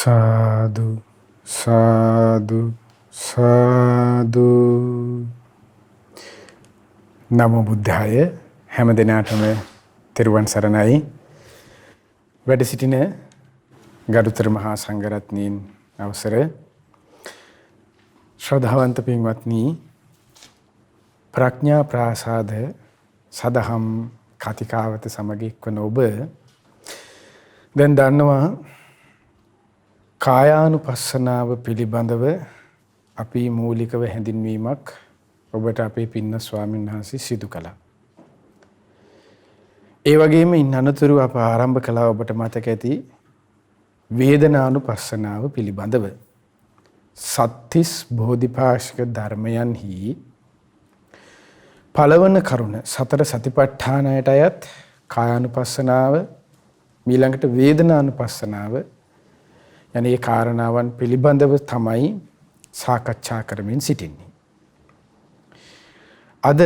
සාදු සාදු සාදු. නමෝ බුද්ධාය. හැම දිනාටම තෙරුවන් සරණයි. වැඩ සිටින ගරුතර මහා සංඝරත්නයන් අවසර, ශ්‍රද්ධාවන්ත පින්වත්නි, ප්‍රඥා ප්‍රාසාද සදහම් කතිකාවත සමග එක්වන ඔබ දැන් දන්නවා කායානුපස්සනාව පිළිබඳව අපි මූලිකව හැඳින්වීමක් ඔබට අපේ පින්න ස්වාමීන් වහන්සේ සිදු කළා. ඒ වගේම ඉන් අනතුරු අප ආරම්භ කළා ඔබට මතක ඇති වේදනානුපස්සනාව පිළිබඳව. සත්‍තිස් බෝධිපාශික ධර්මයන්හි පළවන කරුණ සතර සතිපට්ඨානයට අයත් කායානුපස්සනාව, ඊළඟට වේදනානුපස්සනාව යන මේ කාරණාවන් පිළිබඳව තමයි සාකච්ඡා කරමින් සිටින්නේ. අද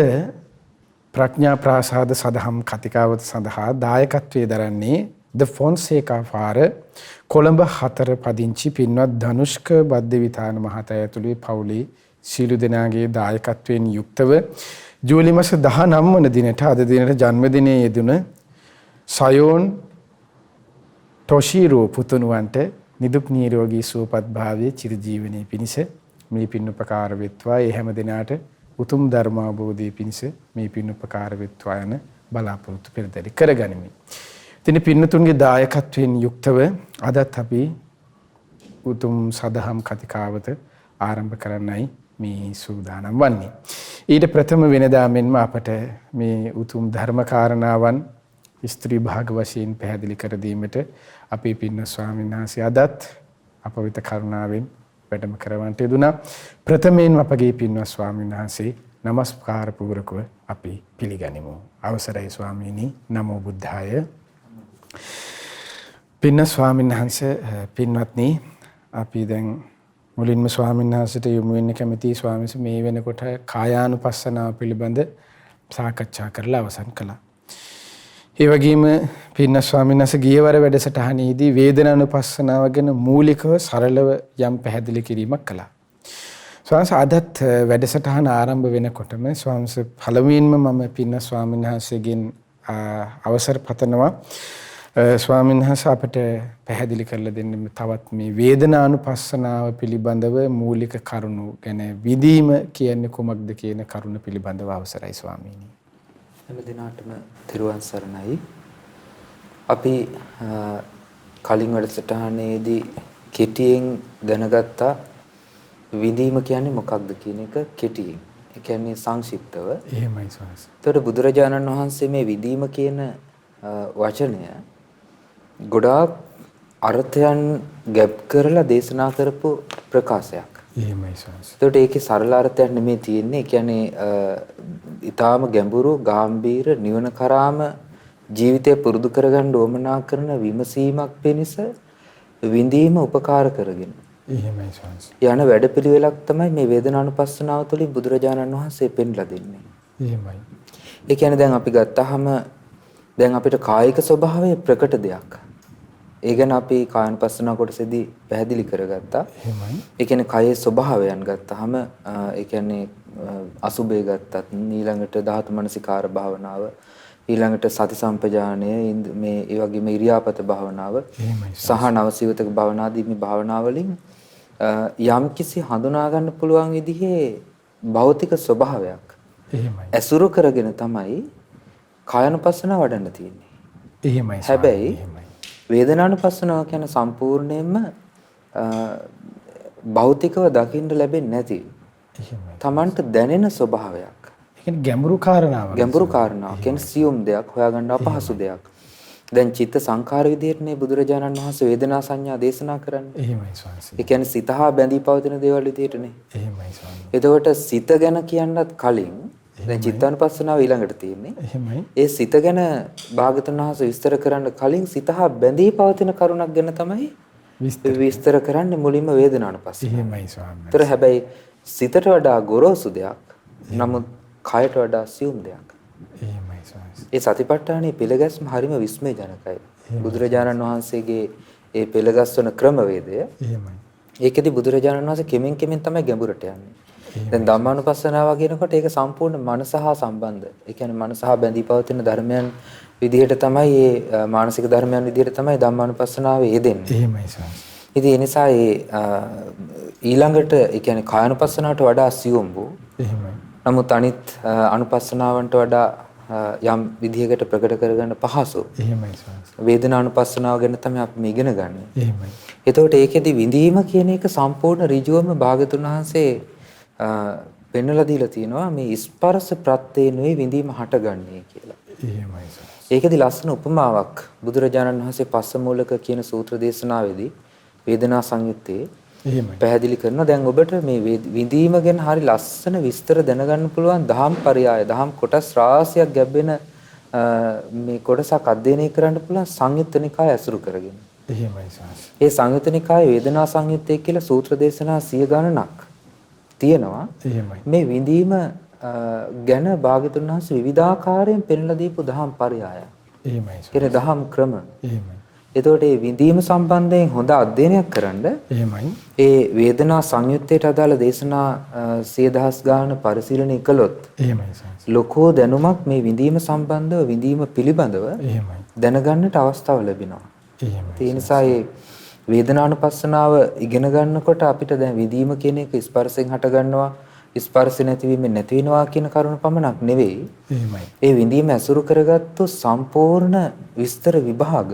ප්‍රඥා ප්‍රාසාද සදහම් කතිකාවත සඳහා දායකත්වයේ දරන්නේ ද ෆොන්සේකා ෆාර කොළඹ 4 පදිංචි පින්වත් ධනුෂ්ක බද්දවිතාන මහතා ඇතුළු පවුලේ සීළු දෙනාගේ දායකත්වයෙන් යුක්තව ජූලි මාස 19 වන දිනට අද දිනට ජන්මදිනයේ යෙදුන සයෝන් ටොෂීරෝ පුතුණුවන්ට නිදුක් නිරෝගී සුවපත් භාවයේ චිරජීවනයේ පිණිස මේ පින් උපකාර වෙත්වා. ඒ හැම දිනාට උතුම් ධර්මාභෝධයේ පිණිස මේ පින් උපකාර වෙත්වා යන බලාපොරොත්තු පෙරදරි කරගනිමි. ඉතින් පින්නතුන්ගේ දායකත්වයෙන් යුක්තව අදත් අපි උතුම් සදහම් කතිකාවත ආරම්භ කරන්නයි මේ සූදානම් වන්නේ. ඊට ප්‍රථම වෙනදා මෙන්ම අපට මේ උතුම් ධර්ම කාරණාවන් ස්ත්‍රී භාග වශයෙන් පැහැදිලි කර දීමට අපේ පින්න ස්වාමීන් වහන්සේ අදත් අප වෙත කරුණාවෙන් වැඩම කරවන්නට යෙදුණා. ප්‍රථමයෙන් අපගේ පින්වත් ස්වාමීන් වහන්සේ নমස්කාර පූර්වකව අපි පිළිගනිමු. අවසරයි ස්වාමීනි. නමෝ බුද්ධාය. පින්න ස්වාමීන් වහන්සේ, පින්වත්නි, අපි දැන් මුලින්ම ස්වාමීන් වහන්සේට යොමු වෙන්න කැමති ස්වාමීන් වහන්සේ මේ වෙනකොට කායානුපස්සනාව පිළිබඳ සාකච්ඡා කරලා අවසන් කළා. ඒ වගේම පින්න ස්වාමීන් වහන්සේ ගියවර වැඩසටහනේදී වේදනානුපස්සනාව ගැන මූලිකව සරලව යම් පැහැදිලි කිරීමක් කළා. ස්වාමීන් අදත් වැඩසටහන ආරම්භ වෙනකොටම ස්වාමීන් පළමුවෙන්ම මම පින්න ස්වාමීන් වහන්සේගෙන් අවසර පතනවා ස්වාමීන් වහන්සේ අපට පැහැදිලි කරලා දෙන්න තවත් මේ වේදනානුපස්සනාව පිළිබඳව මූලික කරුණු ගැන. විදීම කියන්නේ කුමක්ද කියන කරුණ පිළිබඳව අවසරයි ස්වාමීනි. හැම දිනාටම තිරුවන් සරණයි. අපි කලින් වැඩසටහනේදී කෙටියෙන් දැනගත්තා විදීම කියන්නේ මොකක්ද කියන එක කෙටියෙන්. ඒ කියන්නේ සංක්ෂිප්තව. එහෙමයි ස්වාමීනි. ඒතකොට බුදුරජාණන් වහන්සේ මේ විදීම කියන වචනය ගොඩාක් අර්ථයන් ගැප් කරලා දේශනා කරපු ප්‍රකාශයක්. එහෙමයි ස්වාමීනි. ඒතකොට ඒකේ සරල අර්ථයක් නෙමෙයි තියෙන්නේ. ඒ කියන්නේ ඊටාම ගැඹුරු ගාම්භීර නිවන කරාම ජීවිතය පුරුදු කරගන්න උවමනා කරන විමසීමක් පිණිස විඳීම උපකාර කරගෙන. එහෙමයි ස්වාමීනි. යන වැඩපිළිවෙලක් තමයි මේ වේදනානුපස්සනාව තුළින් බුදුරජාණන් වහන්සේ පෙන්ලා දෙන්නේ. එහෙමයි. ඒ කියන්නේ දැන් අපි ගත්තාම දැන් අපිට කායික ස්වභාවය ප්‍රකට දෙයක්. ඒ ගැන අපි කායනුපස්සනා කොටසේදී පැහැදිලි කරගත්තා. එහෙමයි. ඒ කියන්නේ කායේ ස්වභාවයන් ගත්තාම ඒ කියන්නේ අසුබේ ගත්තත් ඊළඟට ධාතු මනසිකාර භාවනාව, ඊළඟට සති සම්පජානය, මේ ඒ වගේම ඉරියාපත භාවනාව සහ නවසීවතක භාවනාදී මේ භාවනා වලින් යම්කිසි හඳුනා ගන්න පුළුවන් විදිහේ භෞතික ස්වභාවයක් එහෙමයි ඇසුරු කරගෙන තමයි කායනුපස්සනාව වඩන්න තියෙන්නේ. එහෙමයි. හැබැයි වේදනානුපස්සනාව කියන සම්පූර්ණයෙන්ම භෞතිකව දකින්න ලැබෙන්නේ නැති. එහෙමයි. Tamanට දැනෙන ස්වභාවයක්. ඒ කියන්නේ ගැඹුරු කාරණාවක්. ගැඹුරු කාරණාවක්. කියන්නේ සියුම් දෙයක්, හොයාගන්න අපහසු දෙයක්. දැන් චිත්ත සංඛාර විදිහටනේ බුදුරජාණන් වහන්සේ වේදනා සංඥා දේශනා කරන්නේ. එහෙමයි ස්වාමීනි. ඒ කියන්නේ සිත හා බැඳී පවතින දේවල් විදිහටනේ. එහෙමයි ස්වාමීනි. එතකොට සිත ගැන කියන්නත් කලින් දැන් චිත්තානුපස්සනාව ඊළඟට තියෙන්නේ. එහෙමයි. ඒ සිත ගැන භාගතුන් වහන්සේ විස්තර කරන්න කලින් සිත හා බැඳී පවතින කරුණක් ගැන තමයි විස්තර කරන්නේ මුලින්ම වේදනානුපස්සනාව. එහෙමයි ස්වාමීනි. ඒතර හැබැයි සිතට වඩා ගොරෝසු දෙයක්. නමුත් කයට වඩා සියුම් දෙයක්. එහෙමයි ස්වාමීනි. ඒ සතිපට්ඨානයේ පිළිගැස්ම හරිම විස්මයජනකයි. බුදුරජාණන් වහන්සේගේ ඒ පෙළගස්වන ක්‍රමවේදය. එහෙමයි. ඒකෙදි බුදුරජාණන් වහන්සේ කෙමෙන් කෙමෙන් තමයි ගැඹුරට යන්නේ. දැන් ධම්මානුපස්සනාව කියනකොට ඒක සම්පූර්ණ මනස හා සම්බන්ධ. ඒ කියන්නේ මනස හා බැඳී පවතින ධර්මයන් විදිහට තමයි මේ මානසික ධර්මයන් විදිහට තමයි ධම්මානුපස්සනාව යෙදෙන්නේ. එහෙමයි සාස්. ඉතින් ඒ නිසා ඊළඟට ඒ කියන්නේ කායනුපස්සනාවට වඩා සියුම් වූ. එහෙමයි. නමුත් අනිත් අනුපස්සනාවන්ට වඩා යම් විදිහකට ප්‍රකට කරගන්න පහසු. එහෙමයි සාස්. වේදනානුපස්සනාව ගැන තමයි අපි ඉගෙන ගන්න. එහෙමයි. එතකොට ඒකෙදි විඳීම කියන එක සම්පූර්ණ ඍජුවම භාගතුන් වහන්සේ පෙන්වලා දීලා තියෙනවා මේ ස්පර්ශ ප්‍රත්‍යේනුයි විඳීම හටගන්නේ කියලා. එහෙමයි සාස්. ඒකෙදි ලස්සන උපමාවක් බුදුරජාණන් වහන්සේ පස්ස මූලක කියන සූත්‍ර දේශනාවේදී වේදනා සංයුත්තේ එහෙමයි. පැහැදිලි කරනවා. දැන් ඔබට මේ විඳීම ගැන හරි ලස්සන විස්තර දැනගන්න පුළුවන් දහම් පරයය දහම් කොටස් රාශියක් ගැබ්බෙන මේ කොටසක් අධ්‍යයනය කරන්න පුළුවන් සංයුත්ත නිකාය ඇසුරු කරගෙන. එහෙමයි සාස්. ඒ සංයුත්ත නිකායේ වේදනා සංයුත්තේ කියලා සූත්‍ර දේශනා 100 ගණනක් තියෙනවා. එහෙමයි. මේ විඳීම ගැන භාග්‍යතුන් වහන්සේ විවිධාකාරයෙන් පෙන්ලා දීපු දහම් පරයය. එහෙමයි සාස්. කියන දහම් ක්‍රම. එහෙමයි. එතකොට මේ විඳීම සම්බන්ධයෙන් හොඳ අධ්‍යයනයක් කරන්න එහෙමයි. ඒ වේදනා සංයුත්තේට අදාළ දේශනා 100,000 ගාන පරිශීලනය කළොත් එහෙමයි සාස්. ලොකෝ දැනුමක් මේ විඳීම සම්බන්ධව විඳීම පිළිබඳව එහෙමයි. දැනගන්නට අවස්ථාව ලැබෙනවා. එහෙමයි. ඒ නිසා මේ වේදනානුපස්සනාව ඉගෙන ගන්නකොට අපිට දැන් විඳීම කියන එක ස්පර්ශයෙන් හට ගන්නවා ස්පර්ශ නැතිවීමෙන් නැති වෙනවා කියන කරුණ පමණක් නෙවෙයි. එහෙමයි. ඒ විඳීම ඇසුරු කරගත්තු සම්පූර්ණ විස්තර විභාග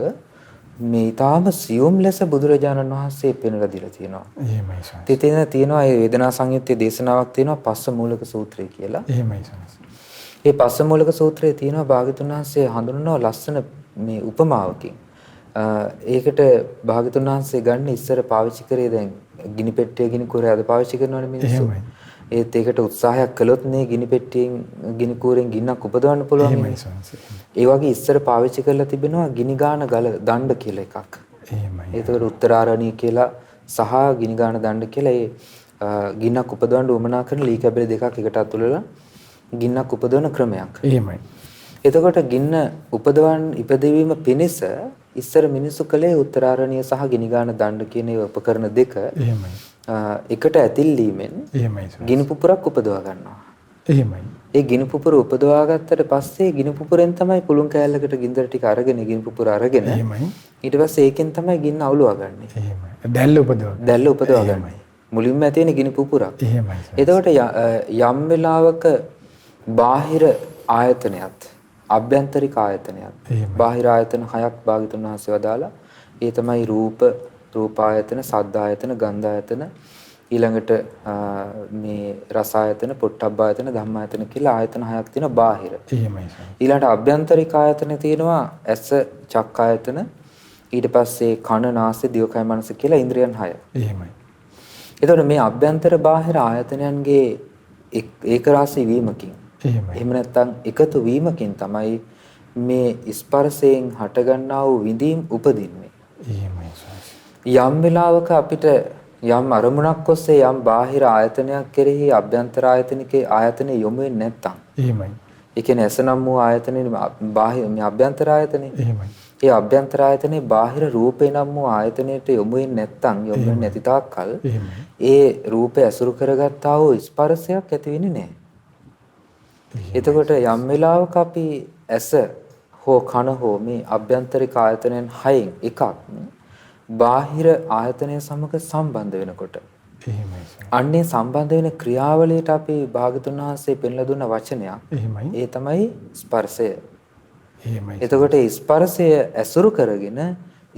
මේ ඊටාම සියුම් ලෙස බුදුරජාණන් වහන්සේ පෙන්වලා දීලා තියෙනවා. එහෙමයි සාස්. ඉතින් තියෙනවා මේ වේදනා සංයුත්තේ දේශනාවක් තියෙනවා පස්ස මූලක සූත්‍රය කියලා. එහෙමයි සාස්. මේ පස්ස මූලක සූත්‍රයේ තියෙනවා භාග්‍යතුන් වහන්සේ හඳුන්වනවා ලස්සන මේ උපමාවකින්. ඒකට භාග්‍යතුන් වහන්සේ ගන්න ඉස්සර පාවිච්චි කරේ දැන් ගිනි පෙට්ටිය ගිනි කූරේ අද පාවිච්චි කරනවනේ මිනිස්සු. එහෙමයි. ඒත් ඒකට උත්සාහයක් කළොත් නේ ගිනි පෙට්ටියෙන් ගිනි කූරෙන් ගින්නක් උපදවන්න පුළුවන්. එහෙමයි සාස්. ඒ වගේ ඉස්සර පාවිච්චි කරලා තිබෙනවා ගිනි ගාන ගල දණ්ඩ කියලා එකක්. එහෙමයි. ඒකට උත්තරාරණිය කියලා සහ ගිනි ගාන දණ්ඩ කියලා ඒ ගින්නක් උපදවන්න උවමනා කරන ලී කැබලි දෙකක් එකට අතුලලා ගින්නක් උපදවන ක්‍රමයක්. එහෙමයි. එතකොට ගින්න ඉපදවීම පිණිස ඉස්සර මිනිස්සු කලේ උත්තරාරණිය සහ ගිනි ගාන දණ්ඩ කියන ඒ උපකරණ දෙක එහෙමයි. එකට ඇතිල්ලීමෙන් එහෙමයි සාස්. ගිනි පුපුරක් උපදවා ගන්නවා. එහෙමයි. ඒ ගිනි පුපුර උපදවා ගත්තට පස්සේ ගිනි පුපුරෙන් තමයි පුළුන් කෑල්ලකට ගින්දර ටික අරගෙන ගිනි පුපුර අරගෙන එහෙමයි. ඊට පස්සේ ඒකෙන් තමයි ගින්න අවුලවා ගන්නෙ. එහෙමයි. දැල්ල උපදවන. දැල්ල උපදවා ගන්න. මුලින්ම ඇති වෙන ගිනි පුපුරක්. එහෙමයි සාස්. එතකොට යම් වෙලාවක බාහිර ආයතනයත් අභ්‍යන්තරික ආයතනයත් බාහිර ආයතන හයක් භාගතුන් වහන්සේ වදාලා ඒ තමයි රූප ආයතන, සද්ද ආයතන, ගන්ධ ආයතන, ඊළඟට මේ රස ආයතන, පොට්ටබ්බ ආයතන, ධම්ම ආයතන කියලා ආයතන හයක් තියෙනවා බාහිර. එහෙමයි සාස්. ඊළඟට අභ්‍යන්තරික ආයතන තියෙනවා ඇස, චක්ක ආයතන, ඊට පස්සේ කන, නාසය, දිවකය, මනස කියලා ඉන්ද්‍රියන් 6. එහෙමයි. එතකොට මේ අභ්‍යන්තර බාහිර ආයතනයන්ගේ ඒක රාශී වීමකින් එහෙමයි. එහෙම නැත්නම් එකතු වීමකින් තමයි මේ ස්පර්ශයෙන් හටගන්නා වූ විඳීම් උපදින්නේ. එහෙමයි සාස්. යම් වෙලාවක අපිට යම් අරමුණක් ඔස්සේ යම් බාහිර ආයතනයක් කෙරෙහි අභ්‍යන්තර ආයතනේ යොමු වෙන්නේ නැත්නම් එහෙමයි. ඒ කියන්නේ ඇස නම් වූ ආයතනේ බාහිර මේ අභ්‍යන්තර ආයතනේ. එහෙමයි. ඒ අභ්‍යන්තර ආයතනේ බාහිර රූපේ නම් වූ ආයතනයට යොමු වෙන්නේ නැත්නම් යොමු වෙන්නේ නැති තාක්කල් ඒ රූපය අසුරු කරගත්තා වූ ස්පර්ශයක් ඇති වෙන්නේ නැහැ. එතකොට යම් වෙලාවක අපි ඇස හෝ කන හෝ මේ අභ්‍යන්තරික ආයතනයන් 6න් එකක් බාහිර ආයතනය සමග සම්බන්ධ වෙනකොට අන්නේ සම්බන්ධ වෙන ක්‍රියාවලියට අපි භාගතුන් වහන්සේ පෙන්ලා දුන්න වචනයක්. ඒ තමයි ස්පර්ශය. එතකොට ඒ ස්පර්ශය ඇසුරු කරගෙන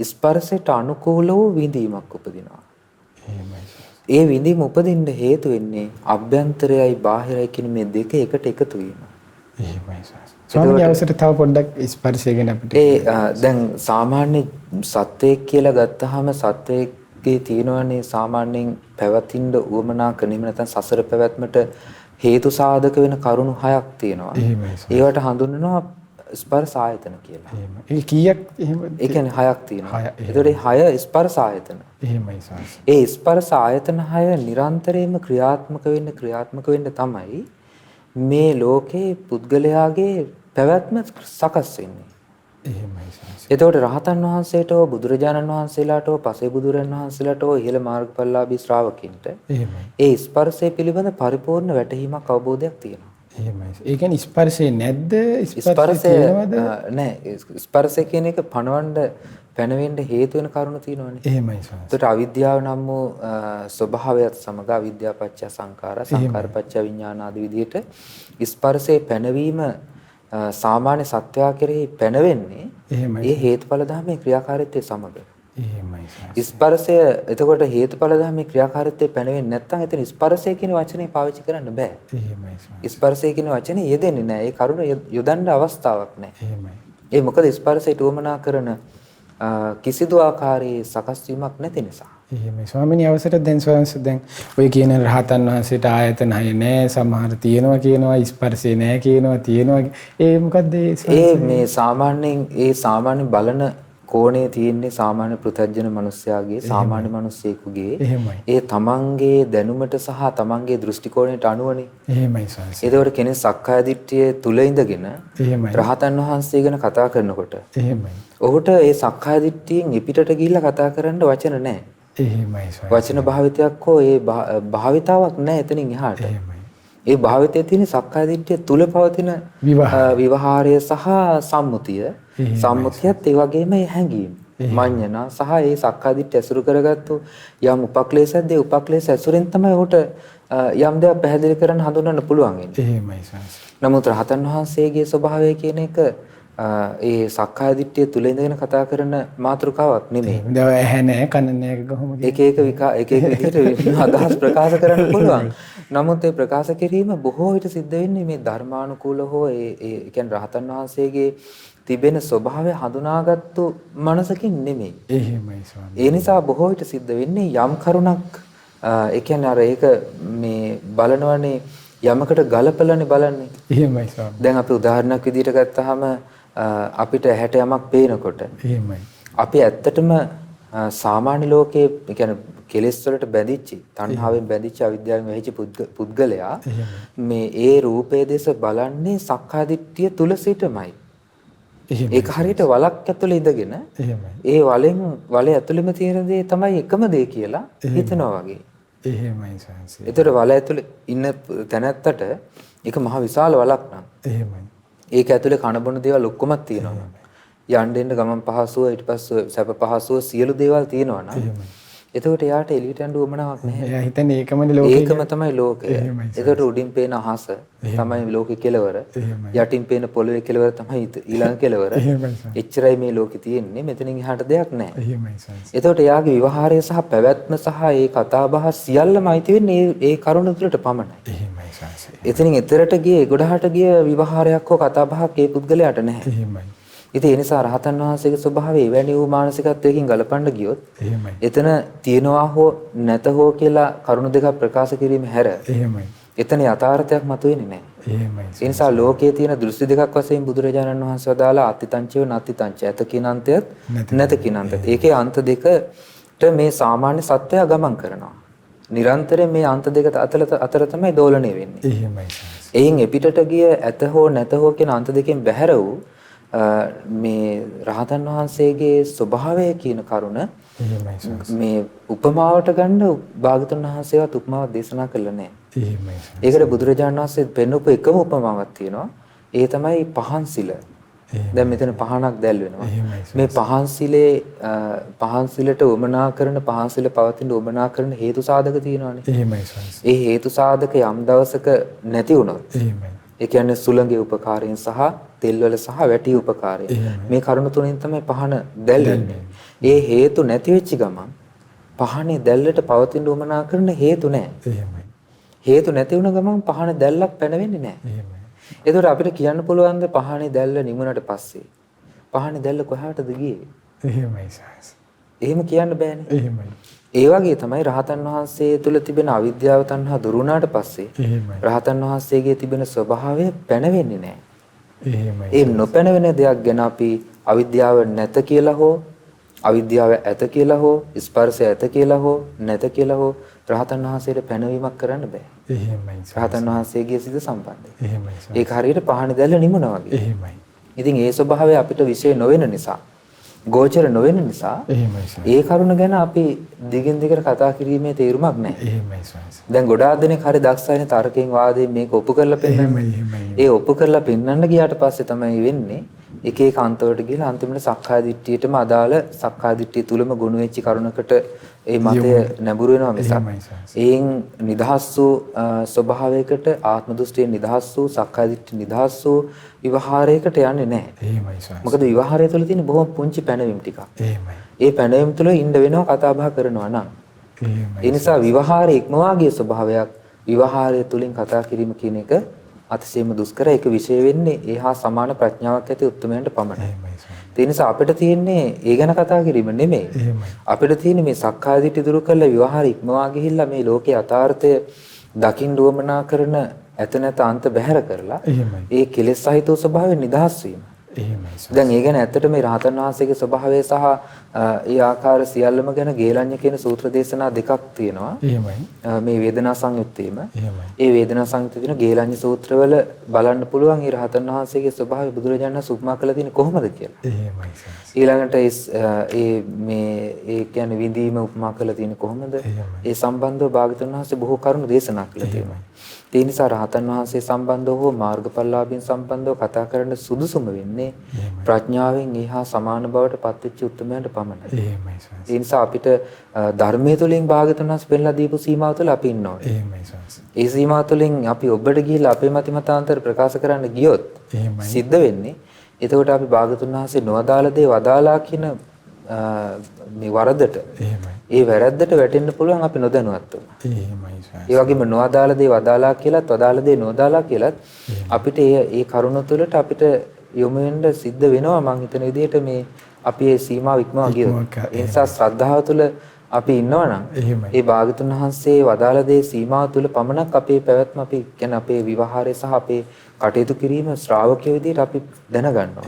ස්පර්ශයට අනුකූල වූ විඳීමක් උපදිනවා. ඒ විඳීම උපදින්න හේතු වෙන්නේ අභ්‍යන්තරයයි බාහිරයි කියන මේ දෙක එකට එකතු වීම. ස්වාමීන් වහන්සේ තව පොඩ්ඩක් ස්පර්ශය ගැන අපිට දැන් සාමාන්‍ය සත්වයක් කියලා ගත්තාම සත්වයේ තියෙනවනේ සාමාන්‍යයෙන් පැවතින්න උවමනා කරන එහෙම නැත්නම් සසර පැවැත්මට හේතු සාධක වෙන කරුණු 6ක් තියෙනවා. ඒවට හඳුන්වනවා ස්පර්ශ ආයතන කියලා. ඒ කීයක් එහෙම? ඒ කියන්නේ 6ක් තියෙනවා. ඒතකොට 6 ස්පර්ශ ආයතන. එහෙමයි සාස්. ඒ ස්පර්ශ ආයතන 6 නිරන්තරයෙන්ම ක්‍රියාත්මක වෙන්න තමයි මේ ලෝකේ පුද්ගලයාගේ පැවැත්ම සකස් වෙන්නේ. එහෙමයි සාංශ. එතකොට රහතන් වහන්සේට හෝ බුදුරජාණන් වහන්සේලාට හෝ පසේ බුදුරජාණන් වහන්සේලාට හෝ ඉහළ මාර්ගඵලලාභී ශ්‍රාවකින්ට එහෙමයි. ඒ ස්පර්ශය පිළිබඳ පරිපූර්ණ වැටහීමක් අවබෝධයක් තියෙනවා. එහෙමයි. ඒ කියන්නේ ස්පර්ශේ නැද්ද? ස්පර්ශය තියෙනවද? නෑ. ස්පර්ශය කියන එක පණවන්න පැනවෙන්න හේතු වෙන කරුණු තියෙනවානේ. එහෙමයි සාංශ. එතකොට අවිද්‍යාව නම් වූ ස්වභාවයත් සමග අවිද්‍යාව පත්‍ය සංඛාර සංඛාර පත්‍ය විඥාන ආදී විදිහට ස්පර්ශයේ පැනවීම සාමාන්‍ය සත්‍යය කෙරෙහි පැනවෙන්නේ ඒ හේතුඵල ධර්මයේ ක්‍රියාකාරීත්වය සමග. එහෙමයි සාංශ. ස්පර්ශය එතකොට හේතුඵල ධර්මයේ ක්‍රියාකාරීත්වය පැනවෙන්නේ නැත්නම් එතන ස්පර්ශය කියන වචනේ පාවිච්චි කරන්න බෑ. එහෙමයි සාංශ. ස්පර්ශය කියන වචනේ යෙදෙන්නේ නැහැ. ඒ කරුණ යොදන්න අවස්ථාවක් නැහැ. එහෙමයි. ඒ මොකද ස්පර්ශයට උවමනා කරන කිසිදු ආකාරයේ සකස් වීමක් නැති නිසා. එහෙමයි. ස්වාමීනි අවසර දැන් ස්වාමීන් දැන් ඔය කියන රහතන් වහන්සේට ආයතන හය නෑ, සමහර තියෙනවා කියනවා, ස්පර්ශේ නෑ කියනවා, තියෙනවා. ඒ මොකද්ද ඒ මේ සාමාන්‍යයෙන් ඒ සාමාන්‍ය බලන කෝණේ තියෙන්නේ සාමාන්‍ය පෘථග්ජන මිනිස්යාගේ සාමාන්‍ය මිනිස්සෙකුගේ ඒ තමන්ගේ දැනුමට සහ තමන්ගේ දෘෂ්ටි කෝණයට අනුවනේ. එහෙමයි සාංශ. ඒකෝට කෙනෙක් සක්කාය දිට්ඨිය තුල ඉඳගෙන රහතන් වහන්සේ ගැන කතා කරනකොට එහෙමයි. ඔහුට ඒ සක්කාය දිට්ඨියෙන් එපිටට ගිහිල්ලා කතා කරන්න වචන නැහැ. එහෙමයි සාංශ. වචන භාවිතයක් හෝ ඒ භාවිතාවක් නැහැ එතනින් එහාට. එහෙමයි. ඒ භාවිතයේ තියෙන සක්කාය දිට්ඨිය තුල පවතින විවහාරය සහ සම්මුතිය සම්මුතියත් ඒ වගේම හැඟීම් මඤ්ඤණා සහ ඒ සක්කාය දිට්ඨිය ඇසුරු කරගත්තු යම් උපක්ලේශයක්ද ඒ උපක්ලේශ ඇසුරෙන් තමයි උට යම් දෙයක් පැහැදිලි කරන්න හඳුන්වන්න පුළුවන් වෙන්නේ. එහෙමයි සාංශ. නමුත් රහතන් වහන්සේගේ ස්වභාවය කියන එක ඒ සක්කාය දිට්ඨිය තුල ඉඳගෙන කතා කරන මාතෘකාවක් නෙමෙයි. දැන් ඇහැ නැහැ කන නැහැ කොහොමද? එක විදිහට අදහස් ප්‍රකාශ කරන්න පුළුවන්. නමුත් ඒ ප්‍රකාශ කිරීම බොහෝ විට සිද්ධ වෙන්නේ මේ ධර්මානුකූල හෝ ඒ කියන්නේ රහතන් වහන්සේගේ තිබෙන ස්වභාවය හඳුනාගත්තු මනසකින් නෙමෙයි. එහෙමයි ස්වාමී. ඒ නිසා බොහෝ විට සිද්ධ වෙන්නේ යම් කරුණක් ඒ කියන්නේ අර ඒක මේ බලනවනේ යමකට ගලපලානේ බලන්නේ. එහෙමයි ස්වාමී. දැන් අපි උදාහරණයක් විදිහට ගත්තාම අපිට ඇහැට යමක් පේනකොට එහෙමයි. අපි ඇත්තටම සාමාන්‍ය ලෝකයේ කියන්නේ කෙලෙස් වලට බැඳිච්ච, තණ්හාවෙන් බැඳිච්ච, අවිද්‍යාවෙන් වැහිච්ච පුද්ගලයා මේ ඒ රූපයේ දෙස බලන්නේ සක්කාය දිට්ඨිය තුල සිටමයි. ඒක හරියට වලක් ඇතුලේ ඉඳගෙන ඒ වලේ ඇතුලෙම තියෙන දේ තමයි එකම දේ කියලා හිතනවා වගේ. එහෙමයි සංසය. ඒතර වල ඇතුලේ ඉන්න තැනැත්තට ඒක මහ විශාල වලක් නම්. එහෙමයි. ඒක ඇතුලේ කන බොන දේවල් ඔක්කොමත් තියෙනවා. යන්න එන්න ගමන් පහසුව ඊට පස්සේ සැප පහසුව සියලු දේවල් තියෙනවා නම් එතකොට එයාට එළියට යන්න උවමනාවක් නැහැ. එයා හිතන්නේ ඒකමනේ ලෝකය. ඒකම තමයි ලෝකය. එතකොට උඩින් පේන අහස තමයි ලෝකේ කෙලවර. යටින් පේන පොළවේ කෙලවර තමයි ඊළඟ කෙලවර. එච්චරයි මේ ලෝකේ තියෙන්නේ. මෙතනින් එහාට දෙයක් නැහැ. එතකොට එයාගේ විවහාරය සහ පැවැත්ම සහ ඒ කතාබහ සියල්ලම අයිති වෙන්නේ ඒ කරුණ තුළට පමණයි. එතනින් එතරට ගියේ ගොඩහට ගිය විවහාරයක් හෝ කතාබහක් ඒ පුද්ගලයාට නැහැ. ඉතින් ඒ නිසා රහතන් වහන්සේගේ ස්වභාවය එවැනි වූ මානසිකත්වයකින් ගලපන්න ගියොත් එතන තියනවා හෝ නැත හෝ කියලා කරුණු දෙකක් ප්‍රකාශ කිරීම හැර එතන යථාර්ථයක් මතුවෙන්නේ නැහැ. ඒ නිසා ලෝකයේ තියෙන දෘෂ්ටි දෙකක් වශයෙන් බුදුරජාණන් වහන්සේ වදාලා අත්තිතංචය නත්තිතංචය ඇත කියන අන්තයත් නැත කියන අන්තයත්. ඒකේ අන්ත දෙකට මේ සාමාන්‍ය සත්‍යය ගමන් කරනවා. නිරන්තරයෙන් මේ අන්ත දෙක අතර තමයි දෝලණය වෙන්නේ. එයින් එපිටට ගිය ඇත හෝ නැත හෝ කියන අන්ත දෙකෙන් බැහැර වූ මේ රහතන් වහන්සේගේ ස්වභාවය කියන කරුණ මේ උපමාවට ගන්න භාගතුන් වහන්සේවත් උපමාවක් දේශනා කළා නෑ. ඒකට බුදුරජාණන් වහන්සේ පෙන්වපු එකම උපමාවක් තියෙනවා. ඒ තමයි පහන් සිල. දැන් මෙතන පහනක් දැල් වෙනවා. මේ පහන් සිලට උමනා කරන පහන් සිල පවතින උමනා කරන හේතු සාධක තියෙනවානේ. ඒ හේතු සාධක යම් දවසක නැති වුණොත් ඒ කියන්නේ සුළඟේ උපකාරයෙන් සහ තෙල්වල සහ වැටි උපකාරයෙන් මේ කරුණු තුනෙන් තමයි පහන දැල් වෙන්නේ. ඒ හේතු නැති වෙච්ච ගමන් පහනේ දැල්ලට පවතින උමනා කරන හේතු නැහැ. හේතු නැති වුණ ගමන් පහන දැල්ලක් පැනවෙන්නේ නැහැ. ඒතකොට අපිට කියන්න පුළුවන් ද පහනේ දැල්ල නිමුණට පස්සේ පහනේ දැල්ල කොහාටද ගියේ? එහෙමයි සාස්. එහෙම කියන්න බෑනේ. එහෙමයි. ඒ වගේ තමයි රහතන් වහන්සේ තුල තිබෙන අවිද්‍යාව තණ්හා දුරු වුණාට පස්සේ රහතන් වහන්සේගේ තිබෙන ස්වභාවය පැනවෙන්නේ නැහැ. එහෙමයි. ඒ නොපැනවෙන දෙයක් ගැන අපි අවිද්‍යාව නැත කියලා හෝ අවිද්‍යාව ඇත කියලා හෝ ස්පර්ශය ඇත කියලා හෝ නැත කියලා හෝ රහතන් වහන්සේට පැනවීමක් කරන්න බෑ. එහෙමයි. රහතන් වහන්සේගේ සිත සම්බන්ධයි. එහෙමයි. ඒක හරියට පහනේ දැල්ල නිමුණා වගේ. එහෙමයි. ඉතින් ඒ ස්වභාවය අපිට විශේෂ නොවන නිසා, ගෝචර නොවන නිසා ඒ කරුණ ගැන අපි දිගින් දිගට කතා කිරීමේ තේරුමක් නැහැ. දැන් ගොඩාක් දෙනෙක් හරි දක්ෂයිනේ තර්කයෙන් වාදයෙන් මේක ඔප්පු කරලා පෙන්නන්න. ඒ ඔප්පු කරලා පෙන්නන්න ගියාට පස්සේ තමයි වෙන්නේ එක එක අන්තවලට ගිහලා අන්තිමට සක්කාය දිට්ඨියටම අදාළ සක්කාය දිට්ඨිය තුලම ගොනු වෙච්ච කරුණකට ඒ මතය නැඹුරු වෙනවා මිසක් ඒන් නිදහස් වූ ස්වභාවයකට ආත්ම දෘෂ්ටියෙන් නිදහස් වූ සක්කාය දිට්ඨි නිදහස් වූ විවහාරයකට යන්නේ නැහැ. මොකද විවහාරය තුළ තියෙන බොහොම පුංචි පැනවීම් ටිකක්. ඒ පැනවීම් තුළ ඉන්න වෙනවා කතා බහ කරනවා නම්. ඒ නිසා විවහාරය ඉක්මවා ගිය ස්වභාවයක් විවහාරය තුලින් කතා කිරීම කියන එක අතිශයම දුෂ්කර. ඒක විශේෂ වෙන්නේ ඒහා සමාන ප්‍රඥාවක් ඇති උත්තරමයන්ට පමණයි. ඒ නිසා අපිට තියෙන්නේ ඒ ගැන කතා කිරීම නෙමෙයි. අපිට තියෙන්නේ මේ සක්කාය දිට්ඨි දුරු කරලා විවහාරය ඉක්මවා ගිහිල්ලා මේ ලෝකේ යථාර්ථය දකින්න උවමනා කරන ඇත නැත අන්ත බැහැර කරලා ඒ කෙලෙස් සහිත ස්වභාවයෙන් නිදහස් වීම. දැන් ඒ ගැන ඇත්තට මේ රහතන් වහන්සේගේ ස්වභාවය සහ ඒ ආකාර සියල්ලම ගැන ගේලඤ්ඤ කියන සූත්‍ර දේශනා දෙකක් තියෙනවා. මේ වේදනා සංයුත්තේම. ඒ වේදනා සංයුත්තේ තියෙන ගේලඤ්ඤ සූත්‍රවල බලන්න පුළුවන් ඒ රහතන් වහන්සේගේ ස්වභාවය බුදුරජාණන් වහන්සේ උපමා කළා තියෙන්නේ කොහොමද කියලා. ඊළඟට ඒ කියන්නේ විඳීම උපමා කළා තියෙන්නේ කොහොමද? ඒ සම්බන්ධව භාග්‍යවතුන් වහන්සේ බොහෝ කරුණු දේශනා කළා තියෙනවා. ඒ නිසා රහතන් වහන්සේ සම්බන්ධව හෝ මාර්ගඵලලාභීන් සම්බන්ධව කතා කරන්න සුදුසුම වෙන්නේ ප්‍රඥාවෙන් එහා සමාන බවට පත්වෙච්ච උත්තරමයන්ට පමණයි. ඒ නිසා අපිට ධර්මයේ තුලින් භාග්‍යවතුන් වහන්සේ පෙන්ලා දීපු සීමාව තුළ අපි ඉන්න ඕනේ. ඒ සීමාව තුළින් අපි ඔබට ගිහිල්ලා අපේ මතිමතාන්තර ප්‍රකාශ කරන්න ගියොත් සිද්ධ වෙන්නේ එතකොට අපි භාග්‍යවතුන් වහන්සේ නොවදාළ දේ වදාලා කියන මේ වරදට ඒ වැරද්දට වැටෙන්න පුළුවන් අපි නොදැනුවත්ව. ඒ වගේම නොවදාළ දේ වදාලා කියලාත් වදාළ දේ නොවදාලා කියලාත් අපිට ඒ කරුණ තුළට අපිට යොමු වෙන්න සිද්ධ වෙනවා. මම හිතන විදිහට මේ අපි ඒ සීමාව ඉක්මවා ගියොත්. ඒ නිසා ශ්‍රද්ධාව තුළ අපි ඉන්නවනම් ඒ භාග්‍යවතුන් වහන්සේ වදාළ දේ සීමාව තුළ පමණක් අපේ පැවැත්ම අපි කියන්නේ අපේ විවහාරය සහ අපේ කටයුතු කිරීම ශ්‍රාවකයෝ විදිහට අපි දැනගන්නවා.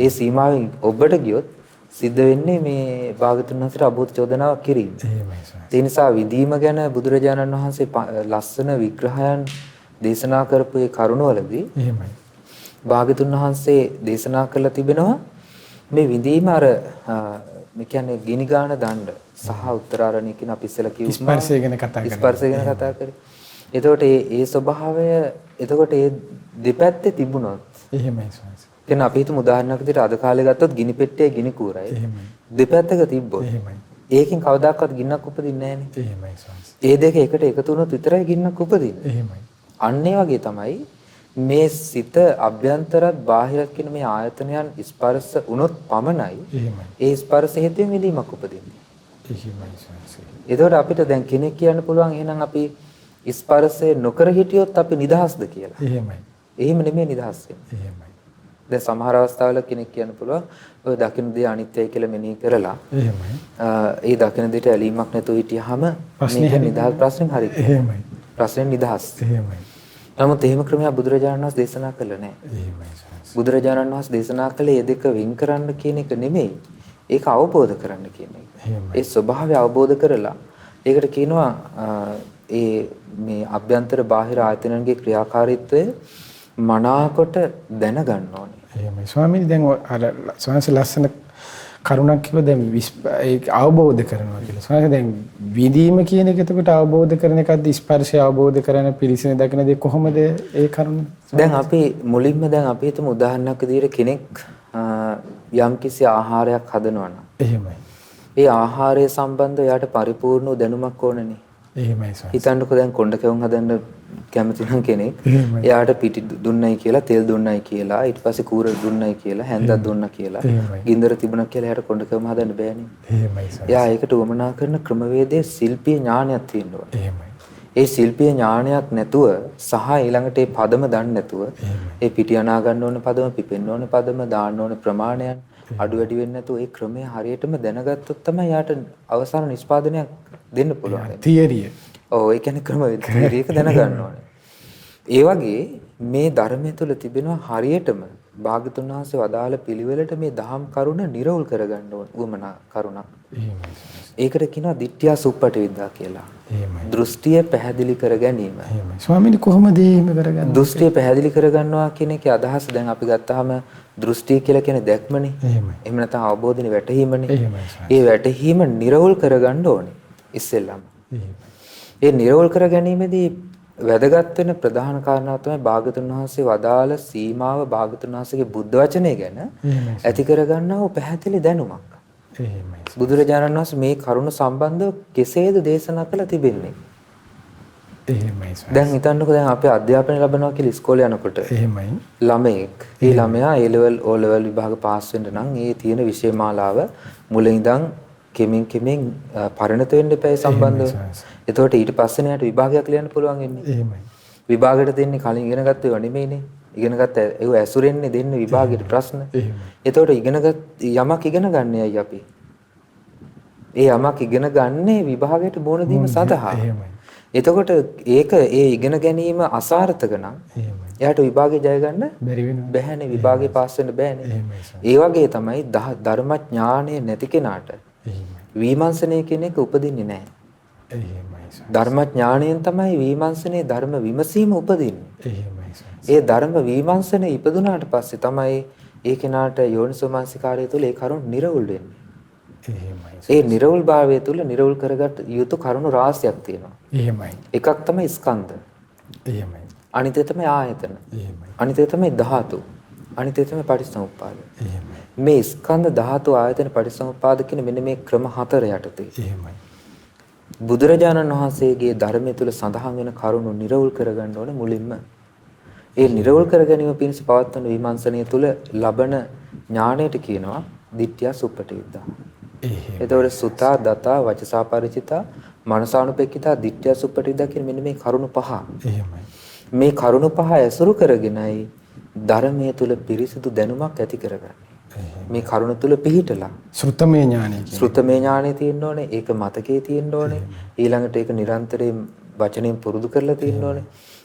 ඒ සීමාවෙන් ඔබට ගියොත් සිද්ධ වෙන්නේ මේ භාග්‍යවතුන් වහන්සේට අභූත චෝදනාවක් කිරීම. ඒ නිසා විදීම ගැන බුදුරජාණන් වහන්සේ ලස්සන විග්‍රහයන් දේශනා කරපු ඒ කරුණවලදී භාග්‍යවතුන් වහන්සේ දේශනා කළා තිබෙනවා මේ විදීම අර මේ කියන්නේ ගිනිගාන දණ්ඩ සහ උත්තරාරණ්‍ය කියන අපි ඉස්සෙල්ලා කිව්වා ස්පර්ශය ගැන කතා කරේ. එතකොට ඒ ස්වභාවය එතකොට ඒ දෙපැත්තේ තිබුණොත් එහෙමයි ස්වාමීනි. දැන් අපි හිතමු උදාහරණයක් විදිහට අද කාලේ ගත්තොත් ගිනි පෙට්ටියේ ගිනි කූරයි. දෙපැත්තක තිබ්බොත් ඒකෙන් කවදාකවත් ගින්නක් උපදින්නේ නැහැ. ඒ දෙක එකට එකතු වුණොත් විතරයි ගින්නක් උපදින්නේ. අන්න ඒ වගේ තමයි මේ සිත අභ්‍යන්තරත් බාහිරත් කියන මේ ආයතනයන් ස්පර්ශ වුණොත් පමණයි ඒ ස්පර්ශ හේතුවෙන් විදීමක් උපදින්නේ. එතකොට අපිට දැන් කෙනෙක් කියන්න පුළුවන් එහෙනම් අපි ස්පර්ශය නොකර හිටියොත් අපි නිදහස්ද කියලා. එහෙම නෙමෙයි නිදහස් වෙන්නේ. දැන් සමහර අවස්ථාවල කෙනෙක් කියන්න පුළුවන් ඔය දකින්න දේ අනිත්‍යයි කියලා මෙනෙහි කරලා ඒ දකින්න දෙයට ඇලීමක් නැතුව හිටියාම මේක නිදහස් ප්‍රශ්නෙන් හරි. ප්‍රශ්නෙන් නිදහස්. නමුත් එහෙම ක්‍රමයක් බුදුරජාණන් වහන්සේ දේශනා කළේ නැහැ. බුදුරජාණන් වහන්සේ දේශනා කළේ මේ දෙක වෙන් කරන්න කියන එක නෙමෙයි. ඒක අවබෝධ කරන්න කියන එක. ඒ ස්වභාවය අවබෝධ කරලා ඒකට කියනවා ඒ මේ අභ්‍යන්තර බාහිර ආයතනන්ගේ ක්‍රියාකාරීත්වය මනාකොට දැනගන්න ඕනේ. එහෙමයි ස්වාමීනි. දැන් අර ස්වාමීන් ලස්සන කරුණක් කිව්ව දැන් ඒක අවබෝධ කරනවා කියලා. ස්වාමීනි දැන් විදීම කියන එක එතකොට අවබෝධ කරන එකක්ද ස්පර්ශය අවබෝධ කරන පිළිසින දකින දේ කොහොමද ඒ කරුණ? දැන් අපි මුලින්ම දැන් අපි හිතමු උදාහරණයක් විදිහට කෙනෙක් යම්කිසි ආහාරයක් හදනවා නම්. එහෙමයි. ඒ ආහාරය සම්බන්ධව එයාට පරිපූර්ණ දැනුමක් ඕනනේ. එහෙමයි සර්. හිතන්නකෝ දැන් කොණ්ඩ කැවුම් හදන්න කැමති නම් කෙනෙක් එයාට පිටි දුන්නයි කියලා තෙල් දුන්නයි කියලා ඊට පස්සේ කූර දුන්නයි කියලා හැන්දක් දුන්නා කියලා ගින්දර තිබුණා කියලා එයාට කොණ්ඩ කැවුම් හදන්න බෑනේ. එහෙමයි සර්. එයා ඒකට උවමනා කරන ක්‍රමවේදයේ ශිල්පීය ඥානයක් තියෙනවා. එහෙමයි. ඒ ශිල්පීය ඥානයක් නැතුව සහ ඊළඟට ඒ පදම දන්නේ නැතුව ඒ පිටි අනා ගන්න ඕන පදම පිපෙන්න ඕන පදම දාන්න ඕන ප්‍රමාණයන් අඩු වැඩි වෙන්නේ නැතුව ඒ ක්‍රමය හරියටම දැනගත්තොත් තමයි යාට අවසාන නිෂ්පාදනයක් දෙන්න පුළුවන්. තියරිය. ඔව් ඒ කියන්නේ ක්‍රමවේද තියරියක දැනගන්න ඕනේ. ඒ වගේ මේ ධර්මය තුළ තිබෙනවා හරියටම භාග්‍යතුන් වහන්සේ වදාළ පිළිවෙලට මේ දහම් කරුණ නිරවුල් කරගන්න ඕන උවමනා කරුණක්. ඒකට කියනවා දිට්ඨිය සුප්පටිවිද්දා කියලා. දෘෂ්ටිය පැහැදිලි කර ගැනීම. ස්වාමීනි කොහොමද එහෙම කරගන්නේ? දෘෂ්ටිය පැහැදිලි කරගන්නවා කියන එකේ අදහස දැන් අපි ගත්තාම දෘෂ්ටිය කියලා කියන්නේ දැක්මනේ. එහෙම නැත්නම් අවබෝධනේ වැටහීමනේ. ඒ වැටහීම නිරවුල් කරගන්න ඕනේ ඉස්සෙල්ලාම. ඒ නිරවුල් කර ගැනීමේදී වැදගත් වෙන ප්‍රධාන කාරණාව තමයි භාග්‍යතුන් වහන්සේ වදාළ සීමාව භාග්‍යතුන් වහන්සේගේ බුද්ධ වචනය ගැන ඇති කරගන්නා වූ පැහැදිලි දැනුමක්. බුදුරජාණන් වහන්සේ මේ කරුණ සම්බන්ධව කෙසේද දේශනා කළ තිබෙන්නේ? දැන් හිතන්නකෝ දැන් අපි අධ්‍යාපනය ලබනවා කියලා ඉස්කෝලේ යනකොට ළමයෙක් ඒ ළමයා A level O level විභාග පාස් වෙන්න නම් ඒ තියෙන විෂය මාලාව මුලින් ඉඳන් කෙමින් පරිණත වෙන්න එපා සම්බන්ධව. එතකොට ඊට පස්සේ යාට විභාගයක් ලියන්න පුළුවන් වෙන්නේ. විභාගයට දෙන්නේ කලින් ඉගෙනගත්ත ඒවා නෙමෙයිනේ. ඉගෙනගත්ත ඒව ඇසුරෙන්නේ දෙන්නේ විභාගයට ප්‍රශ්න. එතකොට යමක් ඉගෙන ගන්න යයි අපි. ඒ යමක් ඉගෙන ගන්නේ විභාගයට බෝන දීම සඳහා. එතකොට ඒක ඒ ඉගෙන ගැනීම අසාර්ථක නම් එයාට විභාගේ ජය ගන්න බැහැනේ. විභාගේ පාස් වෙන්න බැහැනේ. ඒ වගේ තමයි ධර්මඥානය නැති කෙනාට විමර්ශනය කියන එක උපදින්නේ නැහැ. ධර්මඥාණයෙන් තමයි විමර්ශනයේ ධර්ම විමසීම උපදින්නේ. ඒ ධර්ම විමර්ශනයේ ඉපදුනාට පස්සේ තමයි ඒ කෙනාට යෝනිසෝමනසිකාරය තුළ ඒ කරුණ නිරවුල් වෙන්නේ. ඒ නිරවුල් භාවය තුළ නිරවුල් කරගත් යුතු කරුණු රාශියක් තියෙනවා. එකක් තමයි ස්කන්ධ. අනිත් එක තමයි ආයතන. අනිත් එක තමයි ධාතු. අනිත් එක තමයි පටිච්චසමුප්පාද. මේ ස්කන්ධ ධාතු ආයතන පටිච්චසමුප්පාද කියන මෙන්න මේ ක්‍රම හතර යටතේ බුදුරජාණන් වහන්සේගේ ධර්මය තුළ සඳහන් වෙන කරුණු නිරවුල් කරගන්න ඕනේ මුලින්ම. ඒ නිරවුල් කර ගැනීම පිණිස පවත්වන විමර්ශනය තුළ ලබන ඥාණයට කියනවා දිට්ඨිය සුප්පටිවිද්දා. එතකොට සුතා දතා වචසා පරිචිතා මනසානුපෙක්කිතා දිට්ඨිය සුප්පටිවිද්දා කියන මෙන්න මේ කරුණු පහ. මේ කරුණු පහ ඇසුරු කරගෙනයි ධර්මයේ තුල පිරිසිදු දැනුමක් ඇති කරගන්නේ. මේ කරුණ තුල පිහිටලා ශ්‍රුතමේ ඥානෙ ශ්‍රුතමේ ඥානෙ තියෙන්න ඕනේ. ඒක මතකයේ තියෙන්න ඕනේ. ඊළඟට ඒක නිරන්තරයෙන් වචනෙන් පුරුදු කරලා තියෙන්න ඕනේ.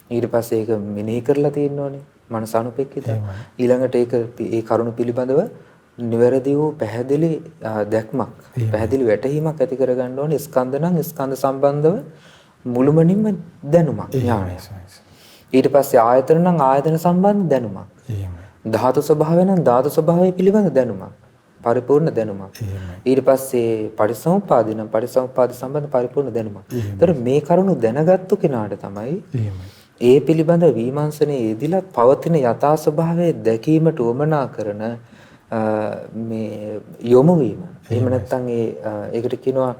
ඊට පස්සේ ඒක මෙනෙහි කරලා තියෙන්න ඕනේ. මනසානුපෙක්කිත. ඊළඟට ඒක ඒ කරුණ පිළිබඳව නිවැරදි වූ පැහැදිලි දැක්මක්, පැහැදිලි වැටහීමක් ඇති කරගන්න ඕනේ. ස්කන්ධ නම් ස්කන්ධ සම්බන්ධව මුළුමනින්ම දැනුමක් ඥානය. ඊට පස්සේ ආයතන නම් ආයතන සම්බන්ධ දැනුමක්. ධාතු ස්වභාවය නම් ධාතු ස්වභාවය පිළිබඳ දැනුමක්. පරිපූර්ණ දැනුමක්. ඊට පස්සේ පටිසමුප්පාද නම් පටිසමුප්පාද සම්බන්ධ පරිපූර්ණ දැනුමක්. ඒතර මේ කරුණු දැනගත්තු කෙනාට තමයි ඒ පිළිබඳ විමර්ශනයේ යෙදিলা පවතින යථා ස්වභාවය දැකීමට උවමනා කරන මේ යොමු වීම. එහෙම නැත්නම් ඒකට කියනවා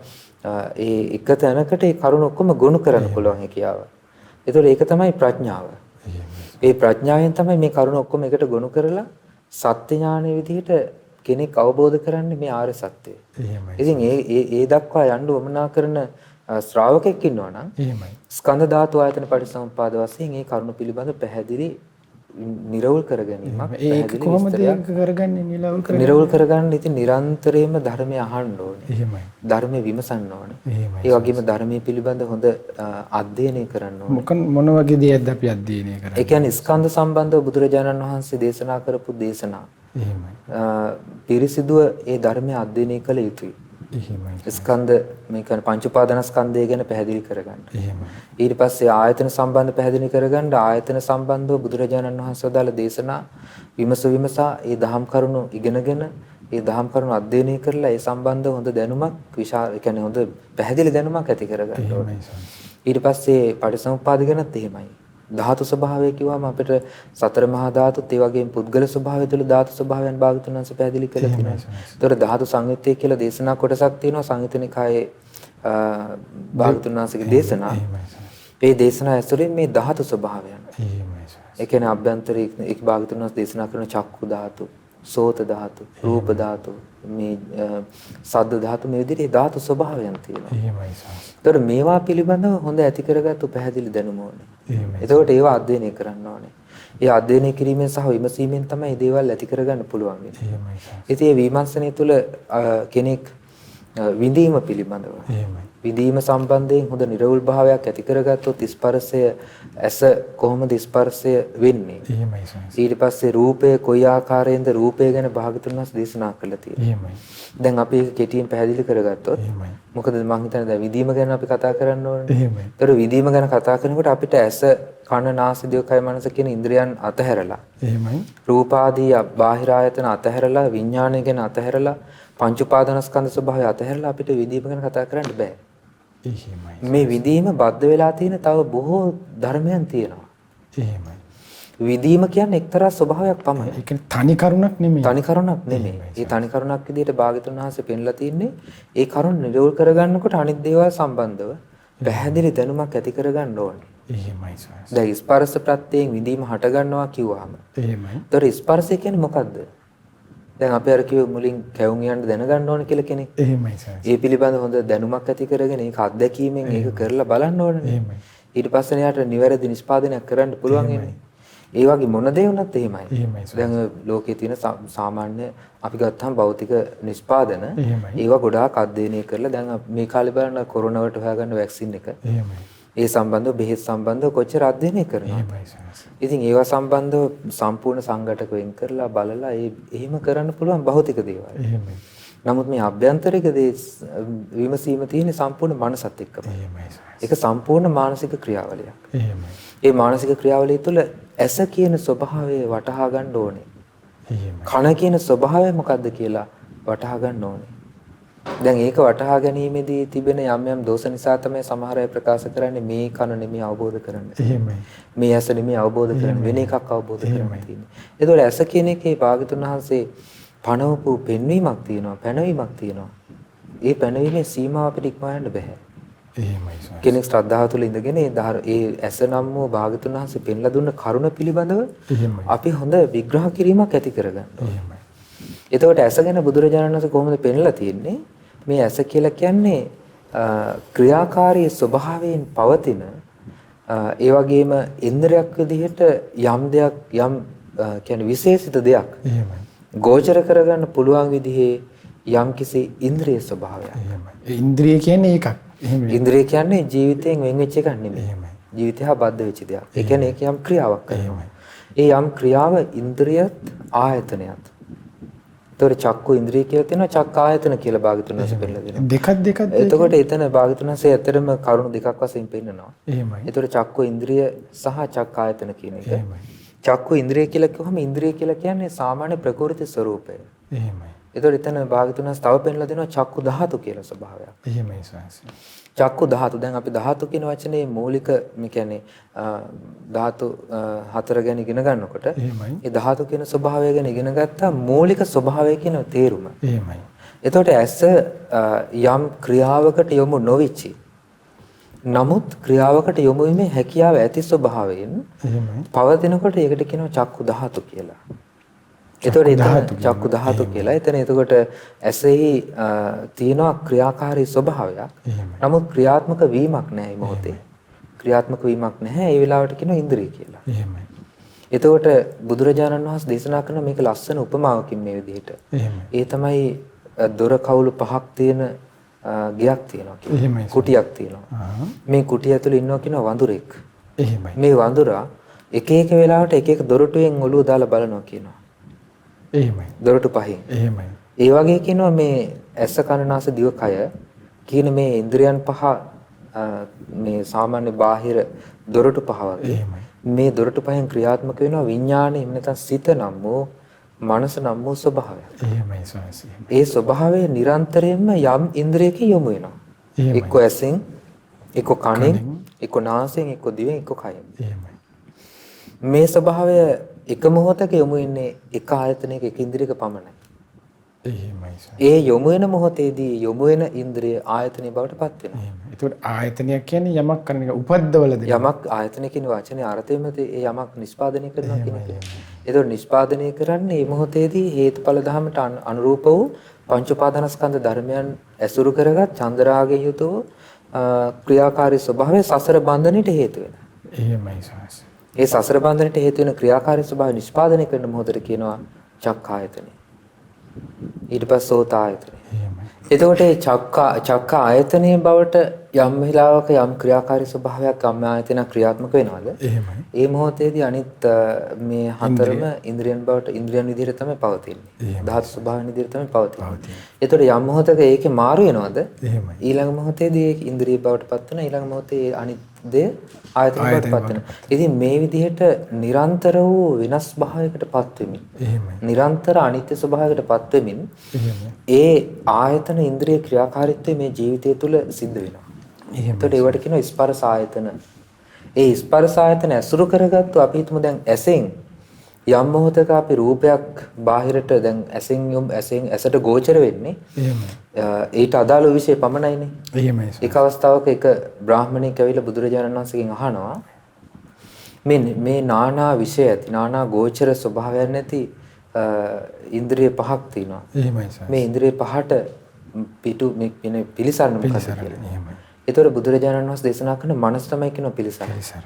ඒ එක තැනකට ඒ කරුණ ඔක්කොම ගොනු කරන්න පුළුවන් හැකියාව. ඒතකොට ඒක තමයි ප්‍රඥාව. ඒ ප්‍රඥාවෙන් තමයි මේ කරුණ ඔක්කොම එකට ගොනු කරලා සත්‍ය ඥානයේ විදිහට කෙනෙක් අවබෝධ කරන්නේ මේ ආර්ය සත්‍යය. ඉතින් ඒ දක්වා යන්න වමනා කරන ශ්‍රාවකෙක් ඉන්නවා නම් ස්කන්ධ ධාතු ආයතන පටිසමුප්පාද වශයෙන් ඒ කරුණ පිළිබඳ පැහැදිලි නිරවුල් කර ගැනීමක්. ඒක කොහොමද ඒක කරගන්නේ? නිරවුල් කරගන්න ඉතින් නිරන්තරයෙන්ම ධර්මය අහන්න ඕනේ. ධර්මය විමසන්න ඕනේ. ඒ වගේම ධර්මයේ පිළිබඳ හොඳ අධ්‍යයනය කරන්න ඕනේ. මොන වගේ දේක්ද අපි අධ්‍යයනය කරන්නේ? ඒ කියන්නේ ස්කන්ධ සම්බන්ධව බුදුරජාණන් වහන්සේ දේශනා කරපු දේශනා. පිරිසිදුව ඒ ධර්මය අධ්‍යයනය කළ යුතුයි. ස්කන්ධ මේ කියන්නේ පංච උපාදානස්කන්ධය ගැන පැහැදිලි කරගන්න. ඊට පස්සේ ආයතන සම්බන්ධ පැහැදිලි කරගන්න ආයතන සම්බන්ධව බුදුරජාණන් වහන්සේ වදාළ දේශනා විමසා ඒ දහම් කරුණු ඉගෙනගෙන ඒ දහම් කරුණු අධ්‍යයනය කරලා ඒ සම්බන්ධව හොඳ දැනුමක් විශාල ඒ කියන්නේ හොඳ පැහැදිලි දැනුමක් ඇති කරගන්න ඕනේ. ඊට පස්සේ පටිසමුප්පාද ගැනත් එහෙමයි. ධාතු ස්වභාවය කිව්වම අපිට සතර මහා ධාතුත් ඒ වගේම පුද්ගල ස්වභාවය තුළ ධාතු ස්වභාවයන් භාගතුන් වහන්සේ පැහැදිලි කරලා තියෙනවා. ඒතර ධාතු සංයුත්තය කියලා දේශනා කොටසක් තියෙනවා සංයුත නිකායේ භාගතුන් වහන්සේගේ දේශනා. මේ දේශනා ඇසුරින් මේ ධාතු ස්වභාවයන්. ඒ කියන්නේ අභ්‍යන්තරයේ එක් භාගතුන් වහන්සේ දේශනා කරන චක්කු ධාතු, සෝත ධාතු, රූප ධාතු, මේ සද්ද ධාතු මේ විදිහේ ධාතු ස්වභාවයන් තියෙනවා. ඒතර මේවා පිළිබඳව හොඳ ඇති කරගත්තු පැහැදිලි දැනුම ඕනේ. එතකොට ඒවා අධ්‍යයනය කරන්න ඕනේ. ඒ අධ්‍යයනය කිරීමෙන් සහ විමසීමෙන් තමයි මේ දේවල් ඇති කරගන්න පුළුවන් වෙන්නේ. ඉතින් මේ විමර්ශනය තුළ කෙනෙක් විඳීම පිළිබඳව විදීම සම්බන්ධයෙන් හොඳ නිර්වෘල් භාවයක් ඇති කරගත්තොත් ස්පර්ශය ඇස කොහොමද ස්පර්ශය වෙන්නේ? එහෙමයි සාංශ. ඊට පස්සේ රූපය කොයි ආකාරයෙන්ද රූපය ගැන භාගතුන් වහන්සේ දේශනා කළා තියෙන්නේ. එහෙමයි. දැන් අපි ඒක කෙටියෙන් පැහැදිලි කරගත්තොත් එහෙමයි. මොකද මම හිතන්නේ දැන් විදීම ගැන අපි කතා කරන්න ඕනේ. එහෙමයි. ඒතර විදීම ගැන කතා කරනකොට අපිට ඇස කන නාසය දිව කය මනස කියන ඉන්ද්‍රියන් අතහැරලා එහෙමයි. රූපාදී බාහිර ආයතන අතහැරලා විඥානය ගැන අතහැරලා පංච උපාදානස්කන්ධ ස්වභාවය අතහැරලා අපිට විදීම ගැන කතා කරන්න බෑ. එහෙමයි. මේ විදීම බද්ධ වෙලා තියෙන තව බොහෝ ධර්මයන් තියෙනවා. එහෙමයි. විදීම කියන්නේ එක්තරා ස්වභාවයක් පමණයි. ඒ කියන්නේ තනි කරුණක් නෙමෙයි. තනි කරුණක් නෙමෙයි. ඒ තනි කරුණක් විදිහට භාග්‍යතුන් වහන්සේ පෙන්ලා තින්නේ ඒ කරුණ නිරෝල් කරගන්නකොට අනිත් දේවල් සම්බන්ධව පැහැදිලි දැනුමක් ඇති කරගන්න ඕනේ. එහෙමයි සාංශ. දැන් ස්පර්ශ ප්‍රත්‍යයෙන් විදීම හට ගන්නවා කිව්වහම. එහෙමයි. ඒතර ස්පර්ශය කියන්නේ මොකද්ද? දැන් අපි අර කිව්ව මුලින් කැවුම් යන්න දැනගන්න ඕන කියලා කෙනෙක්. එහෙමයි සාංශ. ඒ පිළිබඳ හොඳ දැනුමක් ඇති කරගෙන ඒක අත්දැකීමෙන් ඒක කරලා බලන්න ඕනේ. එහෙමයි. ඊට පස්සේ එයාට නිවැරදි නිෂ්පාදනයක් කරන්න පුළුවන් වෙන්නේ. ඒ වගේ මොන දේ වුණත් එහෙමයි. එහෙමයි. දැන් ලෝකයේ තියෙන සාමාන්‍ය අපි ගත්තාම භෞතික නිෂ්පාදන එහෙමයි. ඒවා ගොඩාක් අධ්‍යයනය කරලා දැන් මේ කාලේ බලන කොරෝනා වලට හොයාගන්න වැක්සින් එක. එහෙමයි. ඒ සම්බන්ධව බෙහෙත් සම්බන්ධව කොච්චර අධ්‍යයනය කරනවද? එහෙමයි සාංශ. ඉතින් ඒවා සම්බන්ධව සම්පූර්ණ සංඝටක වෙන් කරලා බලලා එහෙම කරන්න පුළුවන් භෞතික දේවල්. එහෙමයි. නමුත් මේ අභ්‍යන්තරික දේ විමසීම තියෙන සම්පූර්ණ මනසත් එක්කම. එහෙමයි සාංශ. ඒක සම්පූර්ණ මානසික ක්‍රියාවලියක්. එහෙමයි. ඒ මානසික ක්‍රියාවලිය තුළ ඇස කියන ස්වභාවය වටහා ගන්න ඕනේ. එහෙමයි. කන කියන ස්වභාවය මොකද්ද කියලා වටහා ගන්න ඕනේ. දැන් ඒක වටහා ගැනීමේදී තිබෙන යම් යම් දෝෂ නිසා තමයි සමහර අය ප්‍රකාශ කරන්නේ මේ කන නෙමෙයි අවබෝධ කරන්නේ. එහෙමයි. මේ ඇස නෙමෙයි අවබෝධ කරන්නේ වෙන එකක් අවබෝධ කරගන්න තියෙන්නේ. ඒතකොට ඇස කියන එකේ භාගතුන් වහන්සේ පණවපු පෙන්වීමක් තියෙනවා, පැනවීමක් තියෙනවා. ඒ පැනවීමේ සීමාව අපිට ඉක්මවා යන්න බෑ. එහෙමයි සාංශ. කෙනෙක් ශ්‍රද්ධාව තුළ ඉඳගෙන ඒ ඇස නම් වූ භාගතුන් වහන්සේ පෙන්ලා දුන්න කරුණ පිළිබඳව එහෙමයි. අපි හොඳ විග්‍රහ කිරීමක් ඇති කරගන්න. එහෙමයි. එතකොට ඇස ගැන බුදුරජාණන් වහන්සේ කොහොමද පෙන්ලා තියෙන්නේ? මේ ඇස කියලා කියන්නේ ක්‍රියාකාරී ස්වභාවයෙන් පවතින ඒ වගේම ඉන්ද්‍රයක් විදිහට යම් දෙයක් යම් කියන්නේ විශේෂිත දෙයක් එහෙමයි. ගෝචර කරගන්න පුළුවන් විදිහේ යම් කිසි ඉන්ද්‍රිය ස්වභාවයක්. එහෙමයි. ඒ ඉන්ද්‍රිය කියන්නේ ඒකක්. එහෙමයි. ඉන්ද්‍රිය කියන්නේ ජීවිතයෙන් වෙන් වෙච්ච එකක් නෙමෙයි. එහෙමයි. ජීවිතය හා බද්ධ වෙච්ච දෙයක්. ඒ කියන්නේ ඒක යම් ක්‍රියාවක් කරනවා. ඒ යම් ක්‍රියාව ඉන්ද්‍රියත් ආයතනයත්. ඒතකොට චක්කු ඉන්ද්‍රිය කියලා තියෙනවා චක්ක ආයතන කියලා භාගතුන් වහන්සේ පෙන්නලා දෙනවා. දෙකක් එතකොට එතන භාගතුන් වහන්සේ ඇත්තටම කරුණු දෙකක් වශයෙන් පෙන්නනවා. එහෙමයි. ඒතකොට චක්කු ඉන්ද්‍රිය සහ චක්ක ආයතන කියන එක. එහෙමයි. චක්කු ඉන්ද්‍රිය කියලා කිව්වම ඉන්ද්‍රිය කියලා කියන්නේ සාමාන්‍ය ප්‍රකෘති ස්වરૂපය. එහෙමයි. ඒතකොට එතන භාගතුන් වහන්සේ තව පෙන්නලා දෙනවා චක්කු ධාතු කියලා ස්වභාවයක්. එහෙමයි සාංශ. චක්කු ධාතු දැන් අපි ධාතු කියන වචනේ මූලික මේ කියන්නේ ධාතු හතර ගැන ඉගෙන ගන්නකොට එහෙමයි. ඒ ධාතු කියන ස්වභාවය ගැන ඉගෙන ගත්තා මූලික ස්වභාවය කියන තේරුම. එහෙමයි. එතකොට ඇස යම් ක්‍රියාවකට යොමු නොවිච්චි. නමුත් ක්‍රියාවකට යොමු වීමේ හැකියාව ඇති ස්වභාවයෙන් එහෙමයි. පවතිනකොට ඒකට කියනවා චක්කු ධාතු කියලා. එතකොට එතන චක්කු ධාතු කියලා. එතන එතකොට ඇසෙහි තියෙනවා ක්‍රියාකාරී ස්වභාවයක්. නමුත් ක්‍රියාත්මක වීමක් නැහැ මේ මොහොතේ. ක්‍රියාත්මක වීමක් නැහැ. ඒ වෙලාවට කියනවා ඉන්ද්‍රිය කියලා. එහෙමයි. එතකොට බුදුරජාණන් වහන්සේ දේශනා කරන මේක ලස්සන උපමාවකින් මේ විදිහට. එහෙමයි. ඒ තමයි දොර කවුළු පහක් තියෙන ගයක් තියෙනවා කියන්නේ. කුටියක් තියෙනවා. මේ කුටිය ඇතුළේ ඉන්නවා කියනවා වඳුරෙක්. එහෙමයි. මේ වඳුරා එක එක වෙලාවට එක එක දොරටුවෙන් ඔළුව දාලා බලනවා කියනවා. එහෙමයි. දොරටු පහින්. එහෙමයි. ඒ වගේ කියනවා මේ ඇස කන නාස දිව කය කියන මේ ඉන්ද්‍රියන් පහ මේ සාමාන්‍ය බාහිර දොරටු පහ වගේ. එහෙමයි. මේ දොරටු පහෙන් ක්‍රියාත්මක වෙනවා විඥාණය එහෙම නැත්නම් සිත නම් වූ මනස නම් වූ ස්වභාවය. එහෙමයි සාංශ. ඒ ස්වභාවය නිරන්තරයෙන්ම යම් ඉන්ද්‍රියකින් යොමු වෙනවා. එක්ක ඇසෙන්, එක්ක කනෙන්, එක්ක නාසයෙන්, එක්ක දිවෙන්, එක්ක කයෙන්. එහෙමයි. මේ ස්වභාවය එක මොහොතක යොමු වෙන්නේ එක ආයතනයක එක ඉන්ද්‍රියක පමණයි. එහෙමයි සාංශ. ඒ යොමු වෙන මොහොතේදී යොමු වෙන ඉන්ද්‍රිය ආයතනය බවට පත් වෙනවා. එහෙමයි. ඒකට ආයතනයක් කියන්නේ යමක් කරන එක උපද්දවල දෙන. යමක් ආයතන කියන වචනේ අර්ථයෙන්ම ඒ යමක් නිෂ්පාදනය කරනවා කියන එක. ඒතකොට නිෂ්පාදනය කරන්නේ මේ මොහොතේදී හේතුඵල ධර්මයට අනුරූප වූ පංච උපාදානස්කන්ධ ධර්මයන් ඇසුරු කරගත් චන්ද්‍රාගයෙන් යුතු ක්‍රියාකාරී ස්වභාවය සසර බන්ධනයට හේතු වෙනවා. එහෙමයි සාංශ. ඒ සසර බන්ධනයට හේතු වෙන ක්‍රියාකාරී ස්වභාවය නිෂ්පාදනය කරන මොහොතට කියනවා චක්ඛායතනෙ. ඊට පස්සේ සෝතායතනෙ. එතකොට මේ චක්ක ආයතනයේ බවට යම් වෙලාවක යම් ක්‍රියාකාරී ස්වභාවයක් අම්ම ආයතන ක්‍රියාත්මක වෙනවද? එහෙමයි. ඒ මොහොතේදී අනිත් මේ හතරම ඉන්ද්‍රියන් බවට ඉන්ද්‍රියන් විදිහට තමයි පවතින්නේ. ධාතු ස්වභාවයන් විදිහට තමයි පවතින්නේ. එතකොට යම් මොහොතක ඒකේ මාරු වෙනවද? එහෙමයි. ඊළඟ මොහොතේදී ඒක ඉන්ද්‍රිය බවට පත් වෙනවා. ඊළඟ මොහොතේ අනිත් දේ ආයතන බවට පත් වෙනවා. ඉතින් මේ විදිහට නිරන්තර වූ වෙනස් භාවයකට පත් වෙමින් නිරන්තර අනිත්‍ය ස්වභාවයකට පත් වෙමින් ඒ ආයතන ඉන්ද්‍රිය ක්‍රියාකාරීත්වය මේ ජීවිතය තුළ සිද්ධ වෙනවා. එතකොට ඒවට කියනවා ස්පර්ශ ආයතන. ඒ ස්පර්ශ ආයතන ඇසුරු කරගත්තු අපි හිතමු දැන් ඇසෙන් යම් මොහොතක අපි රූපයක් බාහිරට දැන් ඇසෙන් ඇසට ගෝචර වෙන්නේ ඊට අදාළ විශේෂ පමණයිනේ. ඒක අවස්ථාවක එක බ්‍රාහමණෙක් ඇවිල්ලා බුදුරජාණන් වහන්සේගෙන් අහනවා මේ නානා විශේෂ ඇති නානා ගෝචර ස්වභාවයන් නැති ඉන්ද්‍රිය පහක් තියෙනවා. මේ ඉන්ද්‍රිය පහට පිටු මේ පිළිසරණ මොකක්ද කියලා. ඒතකොට බුදුරජාණන් වහන්සේ දේශනා කරන මනස තමයි කියන පිළිසරණ.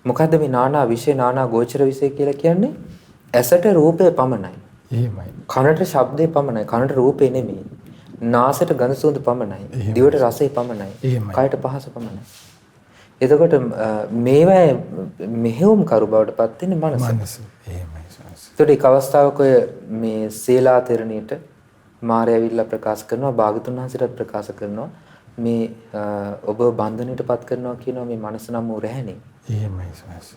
මොකද්ද මේ නානා විශේෂ නානා ගෝචර විශේෂ කියලා කියන්නේ? ඇසට රූපය පමණයි. එහෙමයි. කනට ශබ්දේ පමණයි. කනට රූපේ නෙමෙයි. නාසයට ගඳ සුවඳ පමණයි. දිවට රසය පමණයි. කයට පහස පමණයි. එතකොට මේවා මෙහෙයුම් කරු බවට පත් වෙන්නේ මනස. එහෙමයි. ඒතකොට ඒක අවස්ථාවක මේ සීලා තෙරණියට මාරය ඇවිල්ලා ප්‍රකාශ කරනවා භාගතුන් වහන්සේට ප්‍රකාශ කරනවා මේ ඔබ බන්ධනයටපත් කරනවා කියනවා මේ මනස නම් වූ රැහෙනේ. එහෙමයි සස්.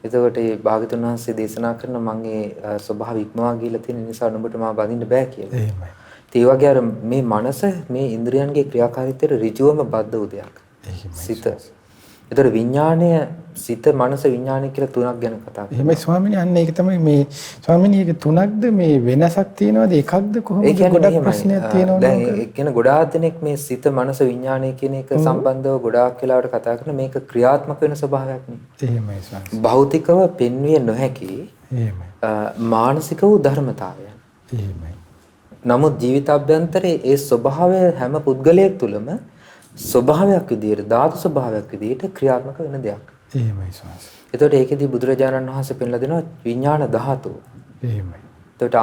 එතකොට මේ භාගතුන් වහන්සේ දේශනා කරන මම ඒ ස්වභාව ඉක්මවා ගිහලා තියෙන නිසා නුඹට මා බඳින්න බෑ කියලා. එහෙමයි. ඒ වගේ අර මේ මනස මේ ඉන්ද්‍රියන්ගේ ක්‍රියාකාරීත්වයට ඍජුවම බද්ධ වූ දෙයක්. සිත. ඒතර විඥාණය සිත මනස විඥාණය කියලා තුනක් ගැන කතා කරනවා. එහෙමයි ස්වාමීනි අන්න ඒක තමයි මේ ස්වාමීනි ඒක තුනක්ද මේ වෙනසක් තියෙනවද එකක්ද කොහොමද ගොඩක් ප්‍රශ්නයක් තියෙනවා දැන් ඒ කියන ගොඩාක් දෙනෙක් මේ සිත මනස විඥාණය කියන එක සම්බන්ධව ගොඩාක් වෙලාවට කතා කරන මේක ක්‍රියාත්මක වෙන ස්වභාවයක් නේ. එහෙමයි ස්වාමීනි. භෞතිකව පෙන්විය නොහැකි එහෙමයි. මානසික වූ ධර්මතාවයන්. එහෙමයි. නමුත් ජීවිතාභ්‍යන්තරයේ ඒ ස්වභාවය හැම පුද්ගලයෙක් තුළම ස්වභාවයක් විදියට ධාතු ස්වභාවයක් විදියට ක්‍රියාත්මක වෙන දෙයක්. එහෙමයි ස්වාමීනි. එතකොට ඒකෙදි බුදුරජාණන් වහන්සේ පෙන්ලා දෙනවා විඥාන ධාතුව. එහෙමයි. එතකොට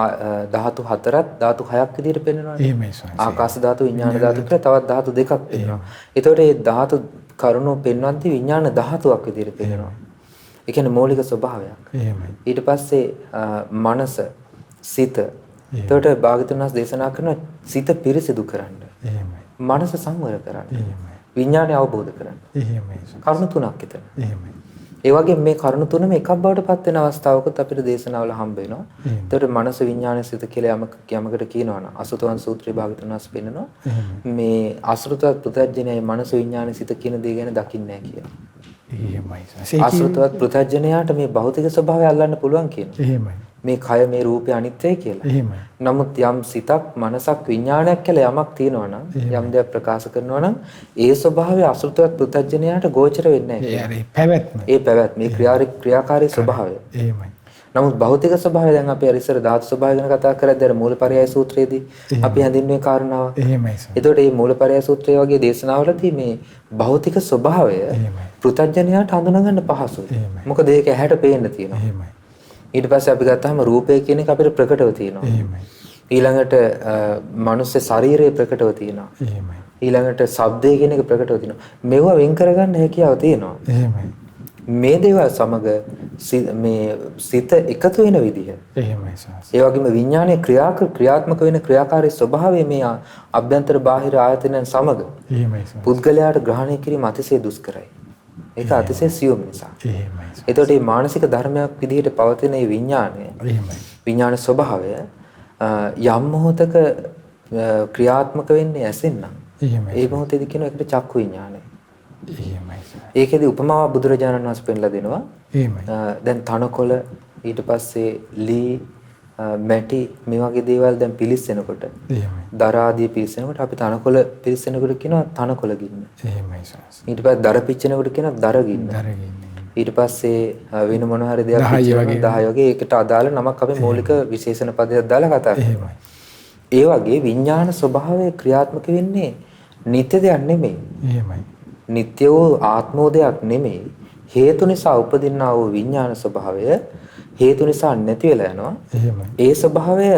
ධාතු හතරක් ධාතු හයක් විදියට පෙන්වනවා. එහෙමයි ස්වාමීනි. ආකාශ ධාතු විඥාන ධාතු කියලා තවත් ධාතු දෙකක් පෙන්වනවා. එතකොට මේ ධාතු කරුණු පෙන්වන්ති විඥාන ධාතුවක් විදියට පෙන්වනවා. ඒ කියන්නේ මৌলিক ස්වභාවයක්. එහෙමයි. ඊට පස්සේ මනස සිත. එතකොට භාගතුන් වහන්සේ දේශනා කරන සිත පිරිසිදු කරන්න. එහෙමයි. මනස සංවර කරන්න. එහෙමයි. විඥානය අවබෝධ කරන්න. එහෙමයි. කරුණු තුනක් එතන. එහෙමයි. ඒ වගේ මේ කරුණු තුනම එකක් බවට පත් වෙන අවස්ථාවකත් අපිට දේශනාවල හම්බ වෙනවා. ඒතකොට මනස විඥාන සිත කියලා යමකට කියනවනම් අසුතවන් සූත්‍රයේ භාගතුන් වහන්සේ පෙන්නනවා මේ අසෘතවත් පුතඥයයි මනස විඥාන සිත කියන දේ ගැන දකින්නේ නැහැ කියලා. එහෙමයි. අසෘතවත් පුතඥයාට මේ භෞතික ස්වභාවය අල්ලන්න පුළුවන් කියනවා. එහෙමයි. මේ කය මේ රූපේ අනිත්‍යයි කියලා. එහෙමයි. නමුත් යම් සිතක් මනසක් විඥානයක් කියලා යමක් තියෙනවා නම් යම් දෙයක් ප්‍රකාශ කරනවා නම් ඒ ස්වභාවය අසෘතවත් පුතඥයාට ගෝචර වෙන්නේ නැහැ. ඒ පැවැත්ම. ඒ පැවැත්ම මේ ක්‍රියාකාරී ස්වභාවය. එහෙමයි. නමුත් භෞතික ස්වභාවය දැන් අපි ඉස්සර ධාතු ස්වභාවය ගැන කතා කරද්දී අර මූලපරයය සූත්‍රයේදී අපි හඳුන්වන්නේ කාරණාව. එහෙමයි. එතකොට මේ මූලපරයය සූත්‍රය වගේ දේශනාවලදී මේ භෞතික ස්වභාවය පුතඥයාට හඳුනා ගන්න පහසුයි. මොකද ඒක ඇහැට පේන්න තියෙනවා. එහෙමයි. ඊට පස්සේ අපි ගත්තාම රූපය කියන එක අපිට ප්‍රකටව තියෙනවා. එහෙමයි. ඊළඟට මනුස්ස ශරීරය ප්‍රකටව තියෙනවා. එහෙමයි. ඊළඟට ශබ්දය කියන එක ප්‍රකටව තියෙනවා. මේවා වෙන් කරගන්න හැකියාව තියෙනවා. එහෙමයි. මේ දේවල් සමග මේ සිත එකතු වෙන විදිහ. එහෙමයි සාස්. ඒ වගේම විඥානයේ ක්‍රියාත්මක වෙන ක්‍රියාකාරී ස්වභාවය මේ අභ්‍යන්තර බාහිර ආයතනයන් සමග. එහෙමයි සාස්. පුද්ගලයාට ග්‍රහණය කිරීම අතිශය දුෂ්කරයි. ඒක අතිශය සියුම් නිසා. එහෙමයි. එතකොට මේ මානසික ධර්මයක් විදිහට පවතින මේ විඥානය. එහෙමයි. විඥාන ස්වභාවය යම් මොහොතක ක්‍රියාත්මක වෙන්නේ ඇසෙන් නම්. එහෙමයි. ඒ මොහොතේදී කියන එකට චක්කු විඥානය. එහෙමයි. ඒකේදී උපමාව බුදුරජාණන් වහන්සේ පෙන්නලා දෙනවා. එහෙමයි. දැන් තනකොළ ඊට පස්සේ ලී මැටි මේ වගේ දේවල් දැන් පිලිස්සෙනකොට එහෙමයි. දර ආදී පිලිස්සෙනකොට අපි තනකොළ පිලිස්සෙනකොට කියනවා තනකොළ ගින්න. එහෙමයි සාස්. ඊට පස්සේ දර පිච්චෙනකොට කියනවා දර ගින්න. දර ගින්න. ඊට පස්සේ වෙන මොන හරි දෙයක් පිච්චෙනවා 10 වගේ ඒකට අදාළ නමක් අපි මූලික විශේෂණ පදයක් දාලා කතා කරනවා. ඒ වගේ විඥාන ස්වභාවය ක්‍රියාත්මක වෙන්නේ නිත්‍ය දෙයක් නෙමෙයි. එහෙමයි. නිත්‍ය වූ ආත්මෝදයක් නෙමෙයි. හේතු නිසා උපදින්නා වූ විඥාන ස්වභාවය හේතු නිසා නැති වෙලා යනවා. එහෙමයි. ඒ ස්වභාවය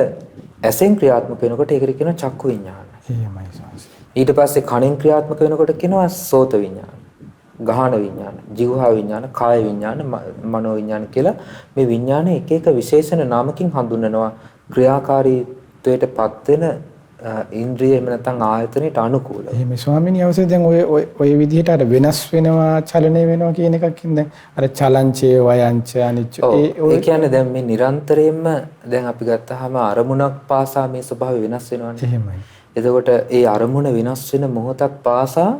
ඇසෙන් ක්‍රියාත්මක වෙනකොට ඒකට කියනවා චක්කු විඥාන. එහෙමයි ස්වාමීනි. ඊට පස්සේ කණෙන් ක්‍රියාත්මක වෙනකොට කියනවා සෝත විඥාන, ගාහන විඥාන, જીවහා විඥාන, කාය විඥාන, මනෝ විඥාන කියලා මේ විඥාන එක එක විශේෂණ නාමකින් හඳුන්වනවා ක්‍රියාකාරීත්වයටපත් වෙන ඉන්ද්‍රිය එහෙම නැත්නම් ආයතනයට අනුකූලව. එහෙම ස්වාමීනි අවසන් දැන් ඔය විදිහට අර වෙනස් වෙනවා චලනය වෙනවා කියන එකකින් දැන් අර චලංචේ වයංච අනිච්ච ඒ කියන්නේ දැන් මේ නිරන්තරයෙන්ම දැන් අපි ගත්තාම අරමුණක් පාසා මේ ස්වභාවය වෙනස් වෙනවානේ. එහෙමයි. එතකොට ඒ අරමුණ වෙනස් වෙන මොහොතක් පාසා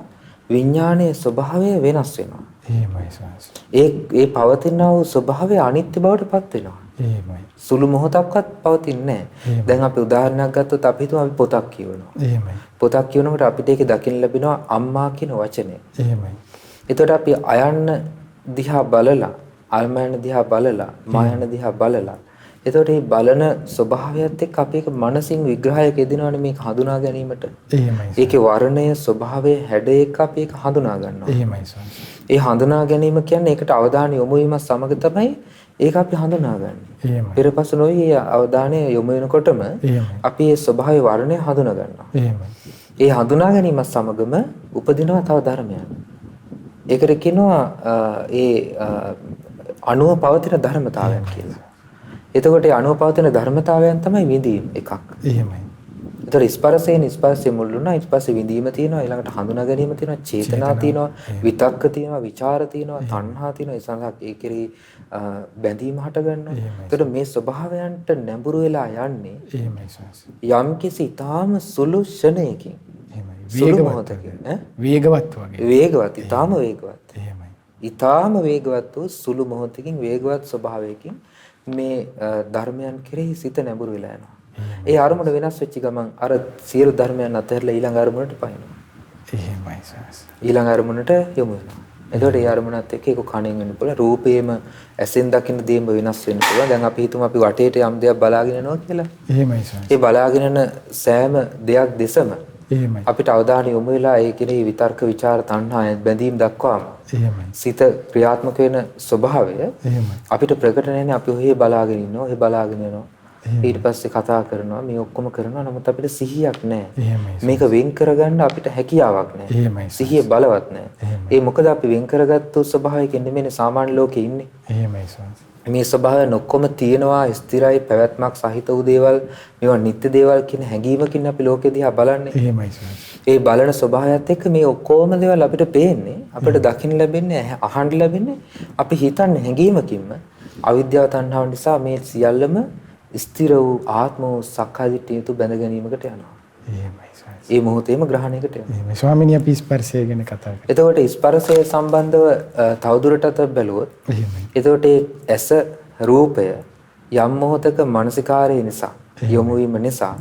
විඥානයේ ස්වභාවය වෙනස් වෙනවා. එහෙමයි ස්වාමීනි. ඒ පවතිනා වූ ස්වභාවය අනිත්‍ය බවට පත් වෙනවා. එහෙමයි. සුළු මොහොතක්වත් පවතින්නේ නැහැ. දැන් අපි උදාහරණයක් ගත්තොත් අපි හිතමු අපි පොතක් කියවනවා. එහෙමයි. පොතක් කියවනකොට අපිට ඒකේ දකින්න ලැබෙනවා අම්මා කියන වචනේ. එහෙමයි. එතකොට අපි අයන්න දිහා බලලා, අල්මයන් දිහා බලලා, මායන දිහා බලලා. එතකොට මේ බලන ස්වභාවයත් එක්ක අපි ඒක මනසින් විග්‍රහයක යෙදෙනවනේ මේක හඳුනා ගැනීමට. එහෙමයි. ඒකේ වර්ණය, ස්වභාවය, හැඩය එක්ක අපි ඒක හඳුනා ගන්නවා. එහෙමයි ස්වාමීනි. ඒ හඳුනා ගැනීම කියන්නේ ඒකට අවධානය යොමු වීම සමග තමයි ඒක අපි හඳුනාගන්නේ. එහෙමයි. පෙරපසු නොයි අවධානය යොමු වෙනකොටම අපි ඒ ස්වභාවය වර්ණය හඳුනා ගන්නවා. එහෙමයි. ඒ හඳුනා ගැනීමත් සමගම උපදිනවා තව ධර්මයක්. ඒකට කියනවා ඒ අණුව පවතින ධර්මතාවයන් කියලා. එතකොට ඒ අණුව පවතින ධර්මතාවයන් තමයි විඳීම එකක්. එහෙමයි. ඒතර ස්පර්ශයේ මුල් වුණා. ඊට පස්සේ විඳීම තියෙනවා, ඊළඟට හඳුනා ගැනීම තියෙනවා, චේතනා තියෙනවා, විතක්ක තියෙනවා, විචාර තියෙනවා, තණ්හා තියෙනවා. ඒ සංසාර ඒ කෙරෙහි බැඳීම හට ගන්නවා. ඒතර මේ ස්වභාවයන්ට නැඹුරු වෙලා යන්නේ යම්කිසි ඊටාම සුළු ක්ෂණයකින්. වේගවත් වගේ. වේගවත්, ඊටාම වේගවත්. එහෙමයි. ඊටාම වේගවත් වූ සුළු මොහොතකින් වේගවත් ස්වභාවයකින් මේ ධර්මයන් කෙරෙහි සිත නැඹුරු වෙලා යනවා. ඒ අරමුණ වෙනස් වෙච්ච ගමන් අර සියලු ධර්මයන් අතහැරලා ඊළඟ අරමුණට පයින්නවා. එහෙමයි සාස්. ඊළඟ අරමුණට යොමු වෙනවා. එතකොට ඒ අරමුණත් එක්ක ඒක කණෙන් වෙන්න පුළුවන්. රූපේම ඇසෙන් දකින්න දේම වෙනස් වෙන්න පුළුවන්. දැන් අපි හිතමු අපි වටේට යම් දෙයක් බලාගෙන යනවා කියලා. එහෙමයි සාස්. ඒ බලාගෙන යන සෑම දෙයක් දෙසම එහෙමයි. අපිට අවධානය යොමු වෙලා ඒ කෙරෙහි විතර්ක විචාර තණ්හා බැඳීම් දක්වාම එහෙමයි. සිත ක්‍රියාත්මක වෙන ස්වභාවය එහෙමයි. අපිට ප්‍රකට නැන්නේ. අපි ඔහේ බලාගෙන ඉන්නවා, ඔහේ බලාගෙන යනවා. ඊට පස්සේ කතා කරනවා, මේ ඔක්කොම කරනවා. නමුත් අපිට සිහියක් නැහැ. මේක වෙන් කරගන්න අපිට හැකියාවක් නැහැ. සිහිය බලවත් නැහැ. ඒ මොකද අපි වෙන් කරගත්තු ස්වභාවයකින් නෙමෙයි සාමාන්‍ය ලෝකේ ඉන්නේ. එහෙමයි සාස්. මේ ස්වභාවයන් ඔක්කොම තියෙනවා, ස්ථිරයි, පැවැත්මක් සහිත වූ දේවල්, මේවා නිත්‍ය දේවල් කියන හැඟීමකින් අපි ලෝකෙ දිහා බලන්නේ. එහෙමයි සාස්. ඒ බලන ස්වභාවයත් එක්ක මේ ඔක්කොම දේවල් අපිට පේන්නේ, අපිට දකින්න ලැබෙන්නේ, අහන්න ලැබෙන්නේ, අපි හිතන්නේ හැඟීමකින්ම. අවිද්‍යාව තණ්හාව නිසා මේ සියල්ලම ස්ථිර වූ ආත්ම වූ සක්කාය දිට්ඨියට බැඳ ගැනීමකට යනවා. එහෙමයි සාස්. ඒ මොහොතේම ග්‍රහණයකට යනවා. එහෙමයි ස්වාමීනි අපි ස්පර්ශය ගැන කතා කරා. එතකොට ස්පර්ශය සම්බන්ධව තවදුරටත් බැලුවොත් එහෙමයි. එතකොට ඇස රූපය යම් මොහොතක මානසිකාරය නිසා යොමු වීම නිසා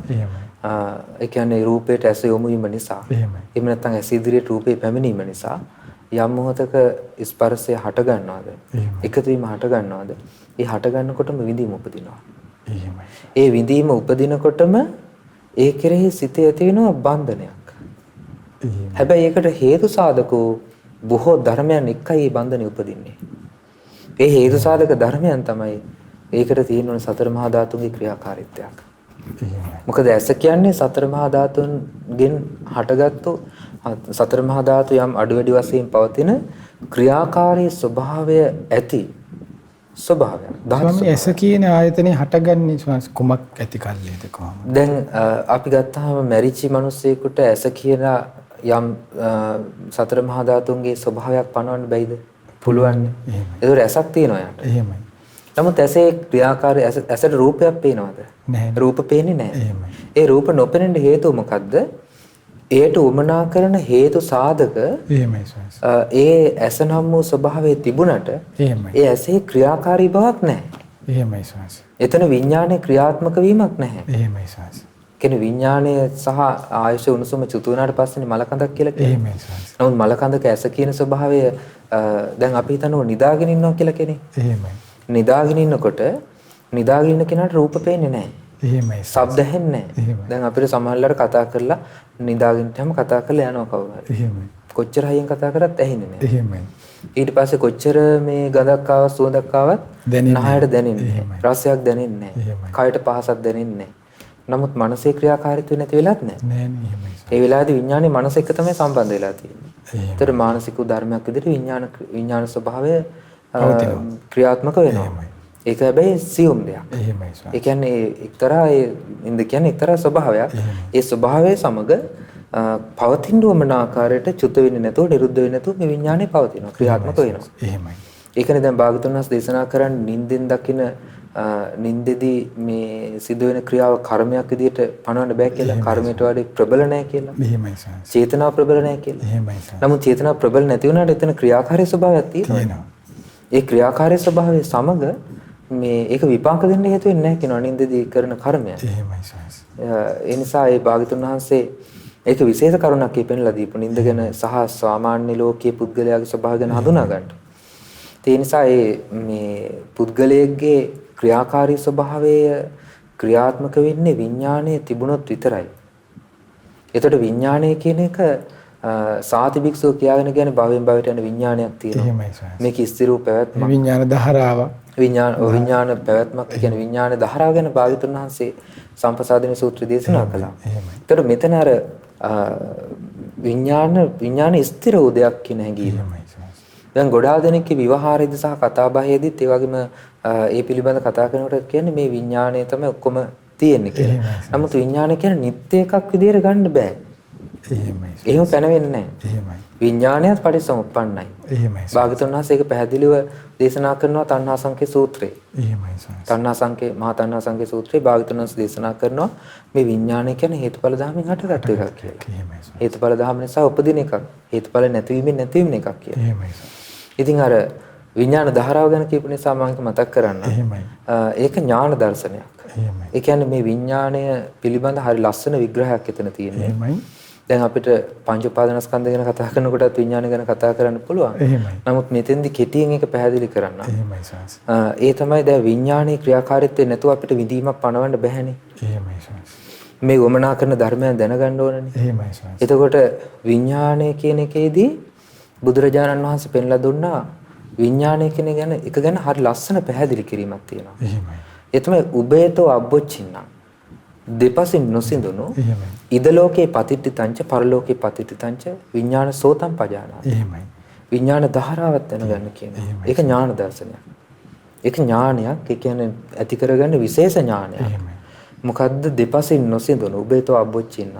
ඒ කියන්නේ රූපයට ඇස යොමු වීම නිසා එහෙම නැත්නම් ඇස ඉදිරියට රූපේ පැමිණීම නිසා යම් මොහොතක ස්පර්ශය හට ගන්නවද එකතු වීම හට ගන්නවද ඒ හට ගන්නකොටම විඳීම උපදිනවා. ඒ විඳීම උපදිනකොටම ඒ කෙරෙහි සිතේ ඇති වෙන බන්ධනයක්. හැබැයි ඒකට හේතු සාධකෝ බොහෝ ධර්මයන් එක්කයි මේ බන්ධනේ උපදින්නේ. ඒ හේතු සාධක ධර්මයන් තමයි ඒකට තියෙන සතර මහා ධාතුන්ගේ ක්‍රියාකාරීත්වයක්. මොකද ඇස කියන්නේ සතර මහා ධාතුන්ගෙන් හටගත්තු සතර මහා ධාතු යම් අඩු වැඩි වශයෙන් පවතින ක්‍රියාකාරී ස්වභාවය ඇති ස්වභාවයක්. ධර්ම ඇස කියන ආයතනේ හටගන්නේ කුමක් ඇති කල්ලිද කොහොමද? දැන් අපි ගත්තාම මැරිච්ච මිනිස්සෙකුට ඇස කියන යම් සතර මහා ධාතුන්ගේ ස්වභාවයක් පනවන්න බැයිද? පුළුවන්. ඒතර ඇසක් තියෙනවා යාට. එහෙමයි. නමුත් ඇසේ ක්‍රියාකාරී ඇසට රූපයක් පේනවද? නැහැ. රූප පේන්නේ නැහැ. ඒ රූප නොපෙනෙන්න හේතුව මොකද්ද? ඒට උමනා කරන හේතු සාධක ඒ ඇස නම් වූ ස්වභාවයේ තිබුණට ඒ ඇසේ ක්‍රියාකාරී බවක් නැහැ. එතන විඥානයේ ක්‍රියාත්මක වීමක් නැහැ. කියන්නේ විඥානය සහ ආයශ උණුසුම චුතු වුණාට පස්සේ මලකඳක් කියලා කියන්නේ. නමුත් මලකඳක ඇස කියන ස්වභාවය දැන් අපි හිතනවා නිදාගෙන ඉන්නවා කියලා කෙනෙක්. නිදාගෙන ඉන්නකොට නිදාගෙන ඉන්න කෙනාට රූප පේන්නේ නැහැ. එහෙමයි. ශබ්ද ඇහෙන්නේ නැහැ. දැන් අපිට සමහරවල්ලාට කතා කරලා නිදාගෙන ඉන්නම කතා කරලා යනවා කවුරු හරි. එහෙමයි. කොච්චර හයියෙන් කතා කරත් ඇහෙන්නේ නැහැ. එහෙමයි. ඊට පස්සේ කොච්චර මේ ගඳක් ආවත් සුවඳක් ආවත් නහයට දැනෙන්නේ නැහැ. රසයක් දැනෙන්නේ නැහැ. කයට පහසක් දැනෙන්නේ නැහැ. නමුත් මනසේ ක්‍රියාකාරීත්වය නැති වෙලත් නැහැ. නෑ නේ එහෙමයි. ඒ වෙලාවේදී විඥානේ මනස එක්ක තමයි සම්බන්ධ වෙලා තියෙන්නේ. ඒතර මානසික ධර්මයක් විදිහට විඥාන ස්වභාවය ක්‍රියාත්මක වෙනවා. ඒක හැබැයි සියුම් දෙයක්. එහෙමයි. ඒ කියන්නේ එක්තරා ඉන්ද කියන්නේ එක්තරා ස්වභාවයක්. ඒ ස්වභාවය සමග පවතින වමන ආකාරයට චුත වෙන්නේ නැතුව නිරුද්ධ වෙන්නේ නැතුව මේ විඥානේ පවතිනවා. ක්‍රියාත්මක වෙනවා. එහෙමයි. ඒකනේ දැන් භාගතුන් වහන්සේ දේශනා කරන්නේ නින්දෙන් දකින නින්දෙදී මේ සිදුවෙන ක්‍රියාව කර්මයක් විදිහට පනවන්න බෑ කියලා. කර්මයට වඩා ප්‍රබල නැහැ කියලා. එහෙමයි සාරා. චේතනාව ප්‍රබල නැහැ කියලා. එහෙමයි සාරා. නමුත් චේතනාව ප්‍රබල නැති වුණාට එතන ක්‍රියාකාරී ස්වභාවයක් තියෙනවා. ඒ ක්‍රියාකාරී ස්වභාවය සමග මේ ඒක විපාක දෙන්න හේතු වෙන්නේ නැහැ කියනවා නින්දෙදී කරන කර්මය. එහෙමයි සාරා. ඒ නිසා ඒ භාගතුන් වහන්සේ ඒක විශේෂ කරුණක් පෙන්ලා දීපු නින්ද ගැන සහ සාමාන්‍ය ලෝකයේ පුද්ගලයාගේ ස්වභාවය ගැන හඳුනා ගන්න. ඒ නිසා මේ පුද්ගලයේ ක්‍රියාකාරී ස්වභාවය ක්‍රියාත්මක වෙන්නේ විඥානයේ තිබුණොත් විතරයි. ඒතකොට විඥානය කියන එක සාති භික්ෂුව කියාගෙන කියන්නේ භවයෙන් භවයට යන විඥානයක් තියෙනවා. එහෙමයි සාරා. මේක ස්ථිර වූ පැවැත්මක්. විඥාන ධාරාව. විඥාන පැවැත්මක් කියන්නේ විඥාන ධාරාව ගැන භාගතුන් වහන්සේ සම්පසාදින සූත්‍රය දේශනා කළා. ඒතකොට මෙතන අර විඥාන ස්ථිර වූ දෙයක් කියන හැඟීම. දැන් ගොඩාක් දෙනෙක්ගේ විවහාරයේදී සහ කතා බහේදීත් ඒ වගේම ඒ පිළිබඳ කතා කරනකොට කියන්නේ මේ විඥාණය තමයි ඔක්කොම තියෙන්නේ කියලා. නමුත් විඥාණය කියන්නේ නිත්‍ය එකක් විදියට ගන්න බෑ. එහෙමයි. එහෙම පැනවෙන්නේ නැහැ. එහෙමයි. විඥාණයත් පටිච්චසමුප්පන්නයි. එහෙමයි. භාගතුන් වහන්සේ ඒක පැහැදිලිව දේශනා කරනවා තණ්හා සංකේ සූත්‍රයේ. එහෙමයි. තණ්හා සංකේ මහා තණ්හා සංකේ සූත්‍රයේ භාගතුන් වහන්සේ දේශනා කරනවා මේ විඥාණය කියන්නේ හේතුඵල ධර්මයෙන් හටගත් එකක් කියලා. එහෙමයි. හේතුඵල ධර්ම නිසා උපදින එකක්. හේතුඵල නැතිවීමෙන් නැතිවීම එකක් කියලා. එහෙමයි. ඉතින් අර විඥාන ධාරාව ගැන කියපු නිසා මම මතක් කරන්න. එහෙමයි. ඒක ඥාන දර්ශනයක්. එහෙමයි. ඒ කියන්නේ මේ විඥාණය පිළිබඳ හරි ලස්සන විග්‍රහයක් එතන තියෙනවා. එහෙමයි. දැන් අපිට පංච උපාදානස්කන්ධ ගැන කතා කරනකොටත් විඥාන ගැන කතා කරන්න පුළුවන්. එහෙමයි. නමුත් මෙතෙන්දි කෙටියෙන් ඒක පැහැදිලි කරන්න. එහෙමයි සාස්. ඒ තමයි දැන් විඥානයේ ක්‍රියාකාරීත්වය නැතුව අපිට විඳීමක් පනවන්න බැහැනේ. එහෙමයි සාස්. මේ වමනා කරන ධර්මයන් දැනගන්න ඕනනේ. එහෙමයි සාස්. එතකොට විඥානය කියන එකේදී බුදුරජාණන් වහන්සේ පෙන්ලා දුන්නා විඥානය කියන එක ගැන හරි ලස්සන පැහැදිලි කිරීමක් තියෙනවා. එහෙමයි. ඒ තමයි උබේතෝ අබ්බොච්චින්න. දෙපසින් නොසිඳුණු ඉද ලෝකේ පතිට්ඨිතංච පරලෝකේ පතිට්ඨිතංච විඥාන සෝතං පජානාති. එහෙමයි. විඥාන ධාරාවක් දැනගන්න කියනවා. ඒක ඥාන දර්ශනයක්. ඒක ඥානයක්. ඒ කියන්නේ ඇති කරගන්න විශේෂ ඥානයක්. එහෙමයි. මොකද්ද දෙපසින් නොසිඳුණු උබේතෝ අබ්බොච්චින්න.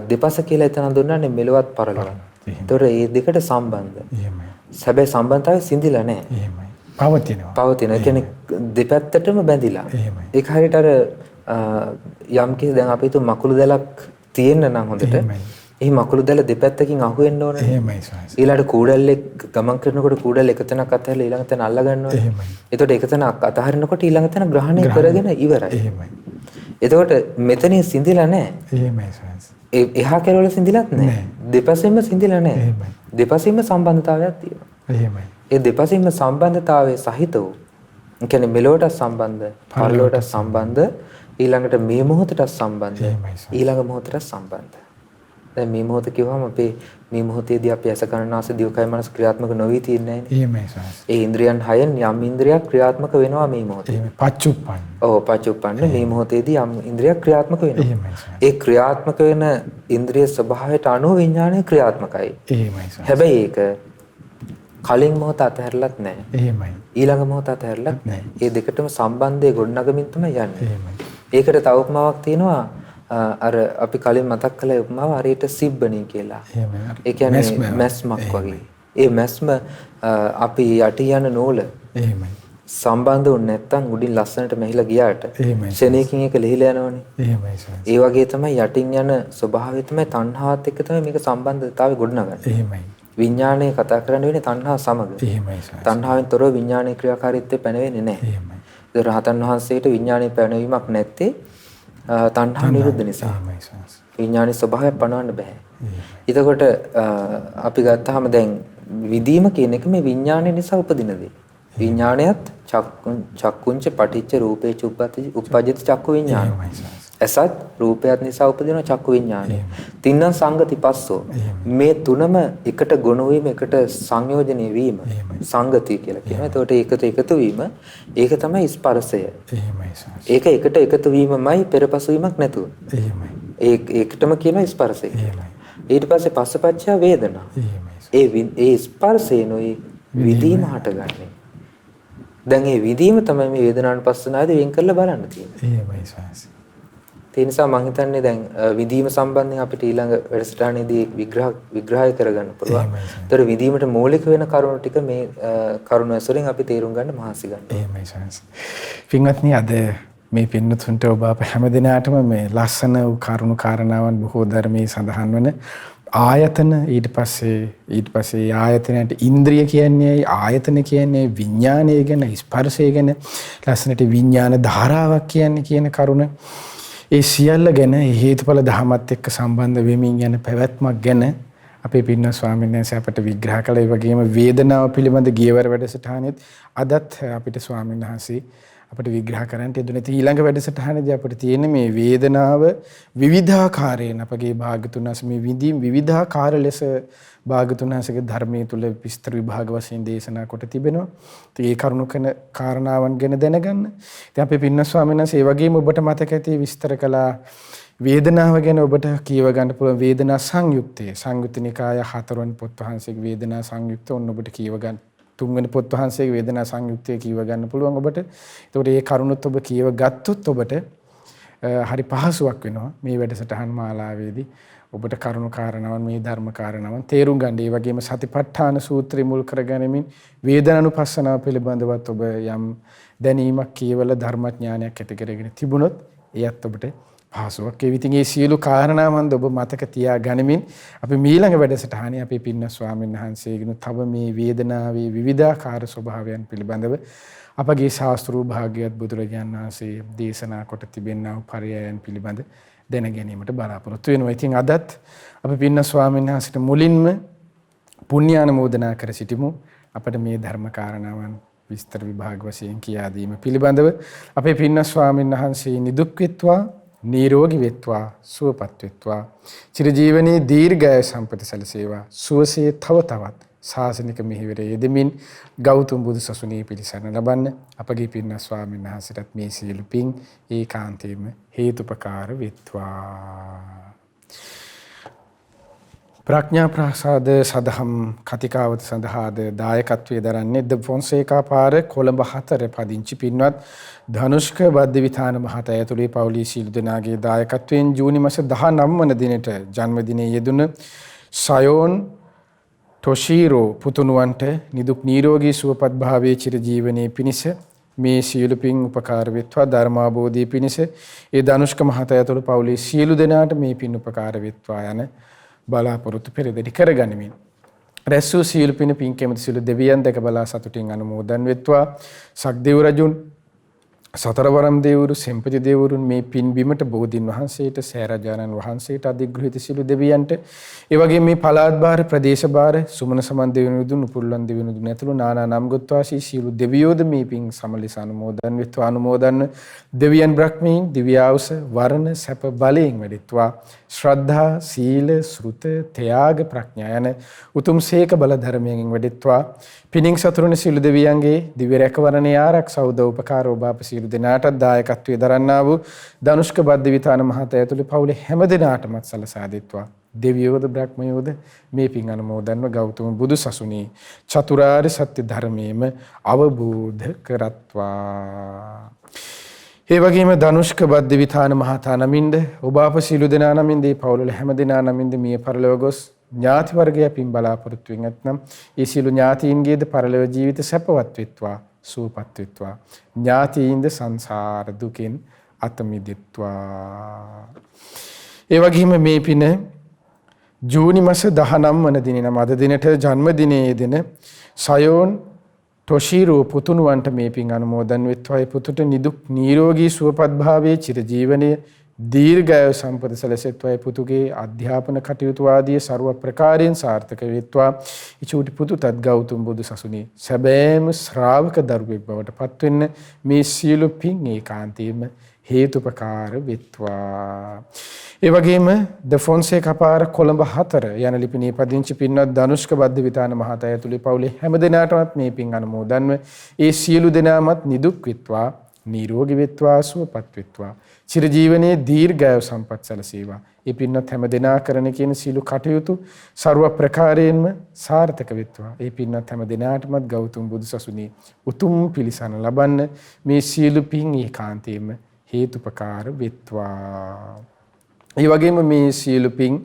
දෙපස කියලා එතන දුන්නානේ මෙලොවත් පරලොවත්. ඒතොර මේ දෙකට සම්බන්ධ. එහෙමයි. හැබැයි සම්බන්ධතාවය සිඳිලා නැහැ. එහෙමයි. පවතිනවා. ඒ කියන්නේ දෙපැත්තටම බැඳිලා. එහෙමයි. ඒක හරියට අර යම් කිසි දැන් අපි හිතුව මකුළු දැලක් තියෙන්න නම් හොඳට එහි මකුළු දැල දෙපැත්තකින් අහු වෙන්න ඕනේ. එහෙමයි සාස්. ඊළඟට කූඩල්ලේ ගමන් කරනකොට කූඩල් එක තැනක් අතහැරලා ඊළඟ තැන අල්ල ගන්න ඕනේ. එහෙමයි. එතකොට එක තැනක් අතහරිනකොට ඊළඟ තැන ග්‍රහණය කරගෙන ඉවරයි. එහෙමයි. එතකොට මෙතනින් සිඳිලා නැහැ. එහෙමයි සාස්. එහා කෙරවල සිඳිලත් නැහැ. දෙපසින්ම සිඳිලා නැහැ. එහෙමයි. දෙපසින්ම සම්බන්ධතාවයක් තියෙනවා. එහෙමයි. ඒ දෙපසින්ම සම්බන්ධතාවයේ සහිත වූ ඒ කියන්නේ මෙලොවට සම්බන්ධ, පරලොවට සම්බන්ධ, ඊළඟට මේ මොහොතට සම්බන්ධ, ඊළඟ මොහොතට සම්බන්ධ. දැන් මේ මොහොත කිව්වම අපේ මේ මොහොතේදී අපි ඇස කන නාසය දිවකය මනස ක්‍රියාත්මක නොවි තියන්නේ නැහැ. එහෙමයි සාස්. ඒ ඉන්ද්‍රියන් හයෙන් යම් ඉන්ද්‍රියක් ක්‍රියාත්මක වෙනවා මේ මොහොතේ. එහෙමයි. පච්චුප්පන්න. ඔව් පච්චුප්පන්න මේ මොහොතේදී යම් ඉන්ද්‍රියක් ක්‍රියාත්මක වෙනවා. එහෙමයි සාස්. ඒ ක්‍රියාත්මක වෙන ඉන්ද්‍රිය ස්වභාවයට අනුව විඥානය ක්‍රියාත්මකයි. එහෙමයි සාස්. හැබැයි ඒක කලින් මොහොත අතහැරලත් නැහැ. එහෙමයි. ඊළඟ මොහොත අතහැරලත් නැහැ. මේ දෙකටම සම්බන්ධය ගොඩනගමින් තමයි යන්නේ. එහෙමයි. ඒකට තව උපමාවක් තියෙනවා අර අපි කලින් මතක් කළේ උපමාව හරියට සිබ්බණී කියලා. ඒ කියන්නේ මැස්මක් වගේ. ඒ මැස්ම අපි යටි යන නූල සම්බන්ධ වුනේ නැත්නම් උඩින් ලස්සනට මෙහිලා ගියාට ශරණයකින් ඒක ලිහිලා යනවනේ. ඒ වගේ තමයි යටින් යන ස්වභාවය තමයි තණ්හාවත් එක්ක තමයි මේක සම්බන්ධතාවය ගොඩනගන්නේ. විඥානය කතා කරන්න වෙන්නේ තණ්හාව සමග. තණ්හාවෙන් තොරව විඥානයේ ක්‍රියාකාරීත්වය පැනවෙන්නේ නැහැ. රහතන් වහන්සේට විඥානයේ පැනවීමක් නැත්තේ තණ්හා නිරුද්ධ නිසා. විඥානයේ ස්වභාවය පනවන්න බෑ. එතකොට අපි ගත්තාම දැන් විදීම කියන එක මේ විඥානය නිසා උපදින දේ. විඥානයත් චක්කුංච පටිච්ච රූපේච උප්පජ්ජති චක්කු විඥාන. ඇසත් රූපයත් නිසා උපදින චක්කු විඥානය. තින්නම් සංගති පස්සෝ. මේ තුනම එකට ගොනු වීම, එකට සංයෝජනය වීම සංගති කියලා කියනවා. එතකොට එකතු වීම ඒක තමයි ස්පර්ශය. ඒක එකට එකතු වීමමයි පෙරපසු වීමක් නැතුව. ඒකටම කියනවා ස්පර්ශය. ඊට පස්සේ පස්සපච්චය වේදනා. ඒ ස්පර්ශේනොයි විදීම හටගන්නේ. දැන් මේ විදීම තමයි මේ වේදනානුපස්සනාවේදී වෙන් කරලා බලන්න තියෙන්නේ. ඒ නිසා මම හිතන්නේ දැන් විදීම සම්බන්ධයෙන් අපිට ඊළඟ වැඩසටහනේදී විග්‍රහය කරගන්න පුළුවන්. ඒතර විදීමට මූලික වෙන කරුණු ටික මේ කරුණ ඇසුරෙන් අපි තේරුම් ගන්න මහන්සි ගන්නවා. එහෙමයි සාංශ. පින්වත්නි අද මේ පින්නතුන්ට ඔබ අප හැම දිනාටම මේ ලස්සන කරුණු කාරණාවන් බොහෝ ධර්මයේ සඳහන් වන ආයතන ඊට පස්සේ ආයතනයට ඉන්ද්‍රිය කියන්නේ ආයතන කියන්නේ විඥානය ගැන ස්පර්ශය ගැන ලස්සනට විඥාන ධාරාවක් කියන්නේ කියන කරුණ ඒ සියල්ල ගැන හේතුඵල ධමත් එක්ක සම්බන්ධ වෙමින් යන පැවැත්මක් ගැන අපේ පින්න ස්වාමීන් වහන්සේ අපට විග්‍රහ කළා. ඒ වගේම වේදනාව පිළිබඳ ගියවර වැඩසටහනෙත් අදත් අපිට ස්වාමීන් වහන්සේ අපිට විග්‍රහ කරන්න යෙදුනේ. ඊළඟ වැඩසටහනේදී අපිට තියෙන මේ වේදනාව විවිධාකාරයෙන් අපගේ භාග්‍යතුන් වහන්සේ මේ විඳීම් විවිධාකාර ලෙස භාග්‍යතුන් වහන්සේගේ ධර්මයේ තුල විස්තර විභාග වශයෙන් දේශනා කොට තිබෙනවා. ඉතින් ඒ කරුණු කන කාරණාවන් ගැන දැනගන්න. ඉතින් අපේ පින්න ස්වාමීන් වහන්සේ ඒ වගේම ඔබට මතක ඇති විස්තර කළා වේදනාව ගැන ඔබට කියව ගන්න පුළුවන් වේදනා සංයුක්තය. සංයුත්ත නිකාය 4 වෙනි පොත් වහන්සේගේ වේදනා සංයුක්ත ඔන්න ඔබට කියව ගන්න. 3 වෙනි පොත් වහන්සේගේ වේදනා සංයුක්තය කියව ගන්න පුළුවන් ඔබට. ඒතකොට මේ කරුණුත් ඔබ කියව ගත්තොත් ඔබට හරි පහසුවක් වෙනවා මේ වැඩසටහන් මාලාවේදී ඔබට කරුණු කාරණාවන් මේ ධර්ම කාරණාවන් තේරුම් ගන්න. ඒ වගේම සතිපට්ඨාන සූත්‍රය මුල් කරගැනීමෙන් වේදනානුපස්සනාව පිළිබඳවත් ඔබ යම් දැනීමක් කියවලා ධර්මඥානයක් ඇති කරගෙන තිබුණොත් එයත් ඔබට පහසුවක්. ඒ විදිහේ මේ සියලු කාරණාවන් ඔබ මතක තියා ගනිමින් අපි ඊළඟ වැඩසටහනේ අපේ පින්න ස්වාමීන් වහන්සේගෙන තව මේ වේදනාවේ විවිධාකාර ස්වභාවයන් පිළිබඳව අපගේ ශාස්ත්‍රූ භාග්‍යවත් බුදුරජාණන් වහන්සේ දේශනා කොට තිබෙනා පරයයන් පිළිබඳ දැන ගැනීමට බලාපොරොත්තු වෙනවා. ඉතින් අදත් අපි පින්න ස්වාමීන් වහන්සේට මුලින්ම පුණ්‍යානුමෝදනා කර සිටිමු. අපිට මේ ධර්ම කාරණාවන් විස්තර විභාග වශයෙන් කියා දීම පිළිබඳව අපේ පින්න ස්වාමීන් වහන්සේ නිදුක් වෙත්වා නිරෝගී වෙත්වා සුවපත් වෙත්වා චිරජීවනයේ දීර්ඝායු සම්පත සැලසේවා සුවසේ තව තවත් ශාසනික මෙහෙවරේ යෙදමින් ගෞතම බුදු සසුනේ පිළිසරණ ලබන්න අපගේ පින්න ස්වාමීන් වහන්සේටත් මේ සියලු පින් ඒකාන්තයෙන්ම හේතුපකාර වෙත්වා. ප්‍රඥා ප්‍රාසාද සදහම් කතිකාවත සඳහාද දායකත්වයේ දරන්නේ ද ෆොන්සේකා පාර කොළඹ 4 පදිංචි පින්වත් ධනුෂ්ක බද්දවිතාන මහතා ඇතුළේ පවුලේ සීල දෙනාගේ දායකත්වයෙන් ජූනි මාස 19 වන දිනට ජන්මදිනයේ යෙදුන සයෝන් ටොෂීරෝ පුතුණුවන්ට නිදුක් නිරෝගී සුවපත් භාවයේ චිරජීවනයේ පිණිස මේ සියලු පින් උපකාර වෙත්වා ධර්මාභෝධයේ පිණිස ඒ ධනුෂ්ක මහතා ඇතුළු පවුලේ සියලු දෙනාට මේ පින් උපකාර වෙත්වා යන බලාපොරොත්තු පෙරදරි කරගනිමින් රැස් වූ සියලු පින් කැමති සියලු දෙවියන් දැක බලා සතුටින් අනුමෝදන් වෙත්වා. සක්දේව රජුන් සතරවරම් දේවරු සෙම්පති දේවරුන් මේ පින් බිමට බෝධින් වහන්සේට සෑරජානන් වහන්සේට අධිග්‍රහිත සියලු දෙවියන්ට ඒ වගේම මේ පළාත් භාර ප්‍රදේශ භාර සුමන සමන් දෙවියනුදුන් උපුල්ලන් දෙවියනුදුන් ඇතුළු නානා නම් ගොත්වාසී සියලු දෙවියෝද මේ පින් සමලෙස අනුමෝදන් වෙත්වා. අනුමෝදන් දෙවියන් බ්‍රහ්මීන් දිව්‍යාවස වරණ සැප බලයෙන් වැඩිත්වා. ශ්‍රද්ධා සීල සෘත ත්‍යාග ප්‍රඥා යන උතුම් සේක බල ධර්මයෙන් වැඩිත්වා. පිනින් සතුරුන සියලු දෙවියන්ගේ දිව්‍ය රැකවරණේ ආරක්ෂා උදව් උපකාර ඔබ අප සියලු දෙනාට දායකත්වයේ දරන්නා වූ ධනුෂ්ක බද්දවිතාන මහතා ඇතුළු පවුලේ හැම දෙනාටමත් සලසා දෙත්වා. දෙවියෝද බ්‍රහ්මයෝද මේ පින් අනුමෝදන්ව ගෞතම බුදු සසුනේ චතුරාර්ය සත්‍ය ධර්මයේම අවබෝධ කරත්වා. ඒ වගේම ධනුෂ්ක බද්දවිතාන මහතා නමින්ද ඔබ අප සියලු දෙනා නමින්ද මේ පවුලේ හැම දෙනා නමින්ද මිය පරලොව ගොස් ඥාති වර්ගය පින් බලාපොරොත්තු වෙන නැත්නම් ඒ සියලු ඥාතීන්ගේද පරලොව ජීවිත සැපවත් වෙත්වා සුවපත් වෙත්වා. ඥාතීන්ද සංසාර දුකෙන් අත මිදෙත්වා. ඒ වගේම මේ පින ජූනි මාස 19 වන දිනේ නම් අද දිනට ජන්මදිනයේ යෙදෙන සයෝන් ටොෂීරෝ පුතුණුවන්ට මේ පින් අනුමෝදන් වෙත්වා. ඒ පුතුට නිදුක් නිරෝගී සුවපත් භාවයේ චිරජීවනයේ දීර්ඝායු සම්පත සැලසෙත්වා. ඒ පුතුගේ අධ්‍යාපන කටයුතු ආදී ਸਰව ප්‍රකාරයෙන් සාර්ථක වෙත්වා. ඒ චූටි පුතුටත් ගෞතම බුදු සසුනේ සැබෑම ශ්‍රාවක දරුවෙක් බවට පත් වෙන්න මේ සියලු පින් ඒකාන්තයෙන්ම හේතුපකාර වෙත්වා. ඒ වගේම ද ෆොන්සේකා පාර කොළඹ 4 යන ලිපිණියේ පදිංචි පින්වත් ධනුෂ්ක බද්ද විතාන මහතා ඇතුළේ පවුලේ හැම දෙනාටමත් මේ පින් අනුමෝදන්ව ඒ සියලු දෙනාමත් නිදුක් වෙත්වා, නිරෝගී වෙත්වා, සුවපත් වෙත්වා. චිරජීවනයේ දීර්ඝායු සම්පත් සැලසේවා. ඒ පින්වත් හැම දෙනා කරන කියන සීල කටයුතු ਸਰව ප්‍රකාරයෙන්ම සාර්ථක වෙත්වා. ඒ පින්වත් හැම දෙනාටමත් ගෞතම බුදුසසුනේ උතුම් පිළිසන ලබන්න මේ සීල පින් ඒකාන්තයෙන්ම හේතුපකාර වෙත්වා. ඒ වගේම මේ සීල පින්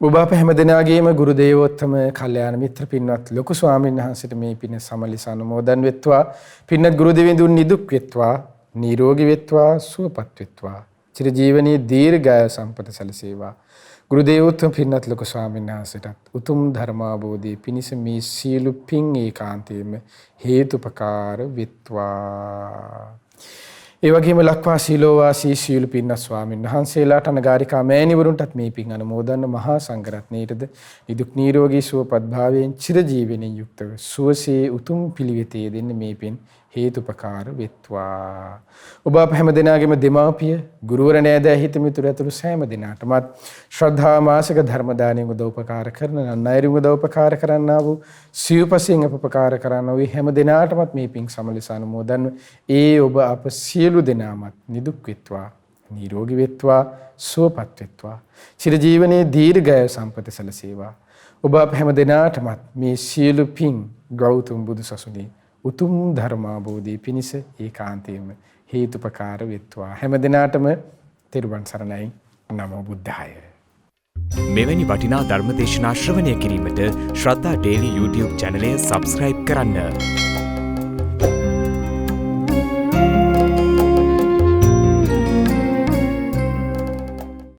ඔබ අප හැම දෙනාගේම ගුරු දේවෝත්තම කල්යාණ මිත්‍ර පින්වත් ලොකු ස්වාමීන් වහන්සේට මේ පින සමලිස අනුමෝදන් වෙත්වා. පින්වත් ගුරු දෙවිඳුන් නිදුක් වෙත්වා, නිරෝගී වෙත්වා, සුවපත් වෙත්වා. චිරජීවනයේ දීර්ඝායු සම්පත සැලසේවා. ගුරු දේවෝත්තම පින්වත් ලොකු ස්වාමීන් වහන්සේටත් උතුම් ධර්මාභෝධයේ පිණිස මේ සීල පින් ඒකාන්තයෙන්ම හේතුපකාර වෙත්වා. ඒ වගේම ලක්වාසී ලෝවාසී සීල පින්වත් ස්වාමීන් වහන්සේලාට අනගාരികා මෑණිවරුන්ටත් මේ පින් අනුමෝදන්න මහා සංඝරත්නයටද නිදුක් නිරෝගී සුවපත් භාවයෙන් චිරජීවනයෙන් යුක්තව සුවසේ උතුම් පිළිවෙතේ දෙන්න මේ පින් හේතුපකාර වෙත්වා. ඔබ අප හැම දෙනාගේම දෙමාපිය, ගුරුවර නෑදෑ හිත මිතුරු ඇතුළු සෑම දෙනාටමත් ශ්‍රද්ධා මාසික ධර්ම දානයෙන් උදව්පකාර කරන නන්නයිරින් උදව්පකාර කරන්නා වූ සිව්පසින් අපපකාර කරන්නා වූ හැම දෙනාටමත් මේ පින් සමලස අනුමෝදන්ව ඒ ඔබ අප සියලු දෙනාමත් නිදුක් වෙත්වා, නිරෝගී වෙත්වා, සුවපත් වෙත්වා. චිරජීවනයේ දීර්ඝායු සම්පත සැලසේවා. ඔබ අප හැම දෙනාටමත් මේ සියලු පින් ගෞතම බුදුසසුනේ උතුම් ධර්මාභෝධී පිණිස ඒකාන්තයෙන්ම හේතුපකාර වෙත්වා. හැම දිනාටම තෙරුවන් සරණයි. නමෝ බුද්ධාය. මෙවැනි වටිනා ධර්ම දේශනා ශ්‍රවණය කිරීමට ශ්‍රද්ධා ඩේලි YouTube චැනලය සබස්ක්‍රයිබ් කරන්න.